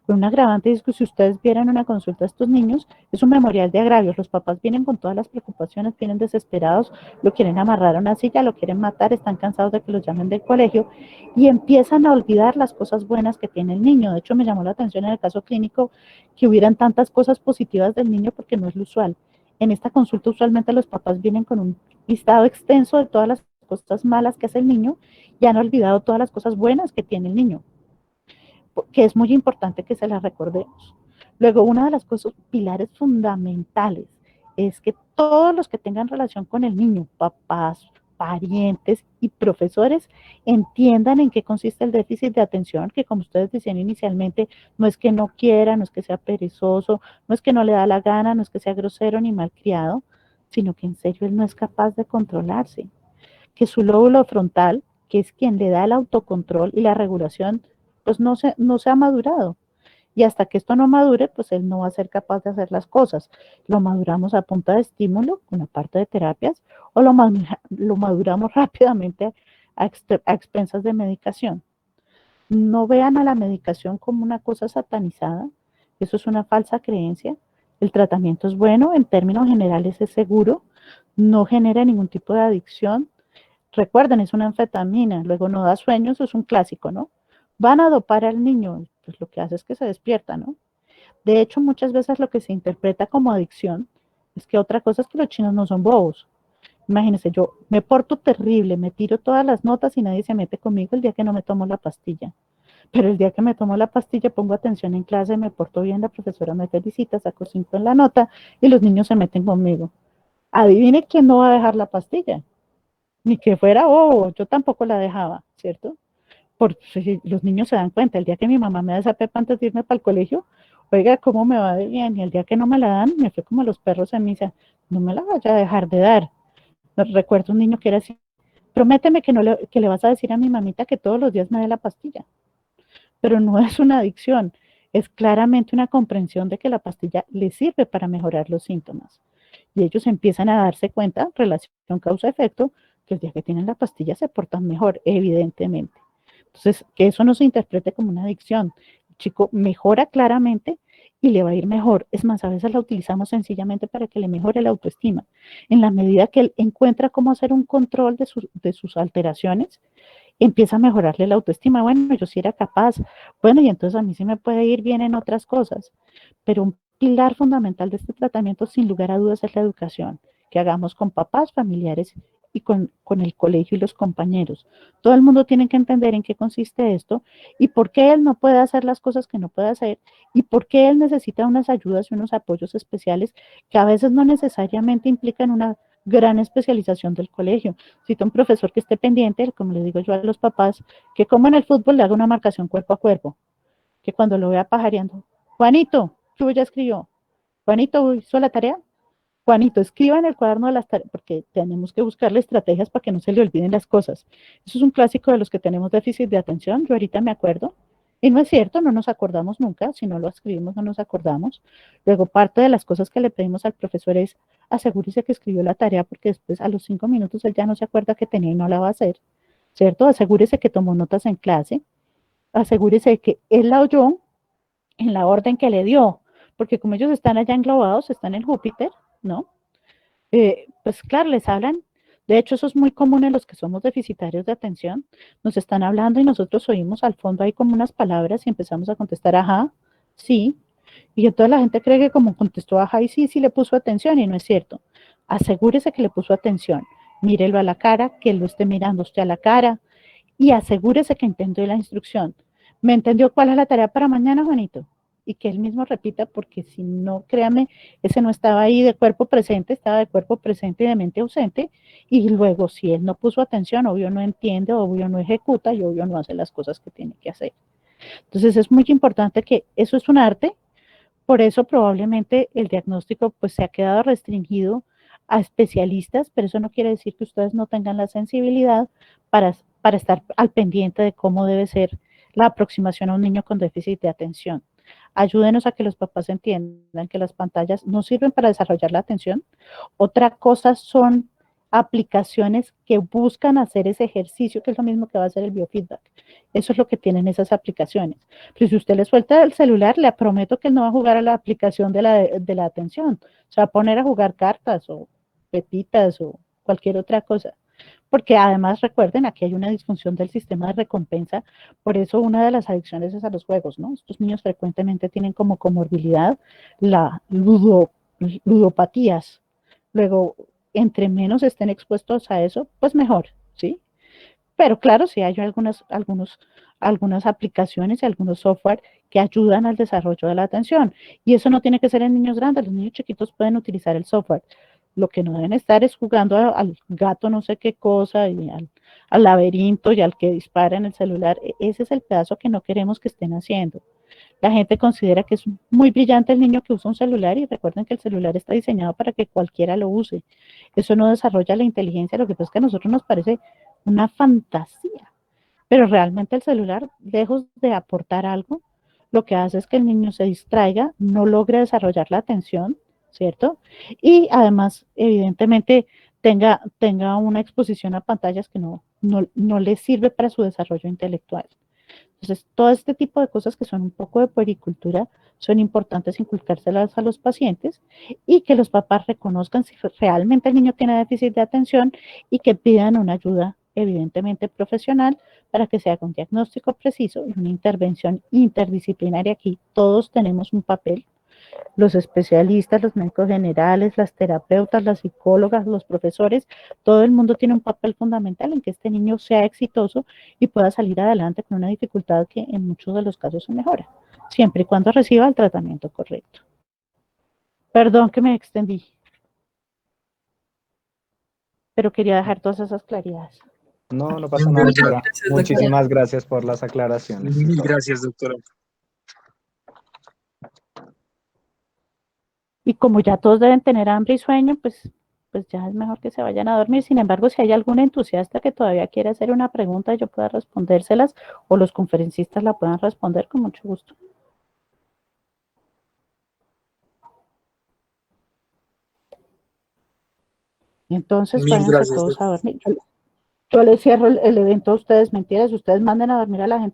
Con un agravante es que si ustedes vieran una consulta a estos niños, es un memorial de agravios. Los papás vienen con todas las preocupaciones, vienen desesperados, lo quieren amarrar a una silla, lo quieren matar, están cansados de que los llamen del colegio y empiezan a olvidar las cosas buenas que tiene el niño. De hecho, me llamó la atención en el caso clínico que hubieran tantas cosas positivas del niño porque no es lo usual. En esta consulta usualmente los papás vienen con un listado extenso de todas las cosas malas que hace el niño y han olvidado todas las cosas buenas que tiene el niño, que es muy importante que se las recordemos. Luego, una de las cosas pilares fundamentales es que todos los que tengan relación con el niño, papás, parientes y profesores, entiendan en qué consiste el déficit de atención, que como ustedes decían inicialmente, no es que no quiera, no es que sea perezoso, no es que no le da la gana, no es que sea grosero ni malcriado, sino que en serio él no es capaz de controlarse, que su lóbulo frontal, que es quien le da el autocontrol y la regulación, pues no se ha madurado. Y hasta que esto no madure, pues él no va a ser capaz de hacer las cosas. Lo maduramos a punta de estímulo, con la parte de terapias, o lo maduramos rápidamente a expensas de medicación. No vean a la medicación como una cosa satanizada, eso es una falsa creencia. El tratamiento es bueno, en términos generales es seguro, no genera ningún tipo de adicción. Recuerden, es una anfetamina, luego no da sueños, es un clásico, ¿no? Van a dopar al niño, pues lo que hace es que se despierta, ¿no? De hecho, muchas veces lo que se interpreta como adicción es que otra cosa es que los chinos no son bobos. Imagínense, yo me porto terrible, me tiro todas las notas y nadie se mete conmigo el día que no me tomo la pastilla. Pero el día que me tomo la pastilla, pongo atención en clase, me porto bien, la profesora me felicita, saco 5 en la nota y los niños se meten conmigo. Adivine quién no va a dejar la pastilla. Ni que fuera bobo, yo tampoco la dejaba, ¿cierto? Porque si los niños se dan cuenta, el día que mi mamá me da esa pepa antes de irme para el colegio, oiga, ¿cómo me va de bien? Y el día que no me la dan, me fue como los perros en misa, no me la vaya a dejar de dar. Recuerdo un niño que era así, prométeme que le vas a decir a mi mamita que todos los días me dé la pastilla. Pero no es una adicción, es claramente una comprensión de que la pastilla le sirve para mejorar los síntomas. Y ellos empiezan a darse cuenta, relación causa-efecto, que el día que tienen la pastilla se portan mejor, evidentemente. Entonces, que eso no se interprete como una adicción. El chico mejora claramente y le va a ir mejor. Es más, a veces la utilizamos sencillamente para que le mejore la autoestima. En la medida que él encuentra cómo hacer un control de sus alteraciones, empieza a mejorarle la autoestima. Bueno, yo sí era capaz. Bueno, y entonces a mí sí me puede ir bien en otras cosas. Pero un pilar fundamental de este tratamiento, sin lugar a dudas, es la educación que hagamos con papás, familiares y con el colegio y los compañeros. Todo el mundo tiene que entender en qué consiste esto y por qué él no puede hacer las cosas que no puede hacer y por qué él necesita unas ayudas y unos apoyos especiales que a veces no necesariamente implican una gran especialización del colegio. Cita un profesor que esté pendiente, como le digo yo a los papás, que como en el fútbol le haga una marcación cuerpo a cuerpo, que cuando lo vea pajareando, Juanito, ¿tú ya escribió? Juanito, ¿hizo la tarea? Juanito, escriba en el cuaderno de las tareas, porque tenemos que buscarle estrategias para que no se le olviden las cosas. Eso es un clásico de los que tenemos déficit de atención. Yo ahorita me acuerdo, y no es cierto, no nos acordamos nunca, si no lo escribimos no nos acordamos. Luego, parte de las cosas que le pedimos al profesor es asegúrese que escribió la tarea, porque después a los 5 minutos él ya no se acuerda que tenía y no la va a hacer, ¿cierto? Asegúrese que tomó notas en clase, asegúrese de que él la oyó en la orden que le dio, porque como ellos están allá englobados, están en Júpiter, ¿no? Pues claro, les hablan. De hecho, eso es muy común en los que somos deficitarios de atención. Nos están hablando y nosotros oímos al fondo ahí como unas palabras y empezamos a contestar, ajá, sí. Y entonces la gente cree que como contestó ajá y sí, sí le puso atención y no es cierto. Asegúrese que le puso atención. Mírelo a la cara, que lo esté mirando usted a la cara y asegúrese que entendió la instrucción. ¿Me entendió cuál es la tarea para mañana, Juanito? Y que él mismo repita, porque si no, créame, ese no estaba ahí de cuerpo presente, estaba de cuerpo presente y de mente ausente. Y luego, si él no puso atención, obvio no entiende, obvio no ejecuta y obvio no hace las cosas que tiene que hacer. Entonces es muy importante que eso es un arte, por eso probablemente el diagnóstico pues se ha quedado restringido a especialistas, pero eso no quiere decir que ustedes no tengan la sensibilidad para estar al pendiente de cómo debe ser la aproximación a un niño con déficit de atención. Ayúdenos a que los papás entiendan que las pantallas no sirven para desarrollar la atención. Otra cosa son aplicaciones que buscan hacer ese ejercicio, que es lo mismo que va a hacer el biofeedback. Eso es lo que tienen esas aplicaciones. Pero si usted le suelta el celular, le prometo que él no va a jugar a la aplicación de la atención. Se va a poner a jugar cartas o pepitas o cualquier otra cosa. Porque además, recuerden, aquí hay una disfunción del sistema de recompensa, por eso una de las adicciones es a los juegos, ¿no? Estos niños frecuentemente tienen como comorbilidad la ludopatías. Luego, entre menos estén expuestos a eso, pues mejor, ¿sí? Pero claro, sí hay algunas aplicaciones y algunos software que ayudan al desarrollo de la atención. Y eso no tiene que ser en niños grandes, los niños chiquitos pueden utilizar el software. Lo que no deben estar es jugando al gato no sé qué cosa y al laberinto y al que dispara en el celular. Ese es el pedazo que no queremos que estén haciendo. La gente considera que es muy brillante el niño que usa un celular y recuerden que el celular está diseñado para que cualquiera lo use. Eso no desarrolla la inteligencia, lo que pasa es que a nosotros nos parece una fantasía, pero realmente el celular, lejos de aportar algo, lo que hace es que el niño se distraiga, no logre desarrollar la atención, ¿cierto? Y además, evidentemente, tenga una exposición a pantallas que no le sirve para su desarrollo intelectual. Entonces, todo este tipo de cosas que son un poco de puericultura son importantes inculcárselas a los pacientes y que los papás reconozcan si realmente el niño tiene déficit de atención y que pidan una ayuda evidentemente profesional para que se haga un diagnóstico preciso y una intervención interdisciplinaria. Aquí todos tenemos un papel, los especialistas, los médicos generales, las terapeutas, las psicólogas, los profesores, todo el mundo tiene un papel fundamental en que este niño sea exitoso y pueda salir adelante con una dificultad que en muchos de los casos se mejora, siempre y cuando reciba el tratamiento correcto. Perdón que me extendí, pero quería dejar todas esas claridades. No, no pasa nada, doctora. Muchísimas gracias por las aclaraciones. Mil gracias, doctora. Y como ya todos deben tener hambre y sueño, pues ya es mejor que se vayan a dormir. Sin embargo, si hay algún entusiasta que todavía quiere hacer una pregunta, yo pueda respondérselas o los conferencistas la puedan responder con mucho gusto. Entonces, Mil váyanse gracias, todos a doctora. dormir. Yo les cierro el evento a ustedes, mentiras, ustedes manden a dormir a la gente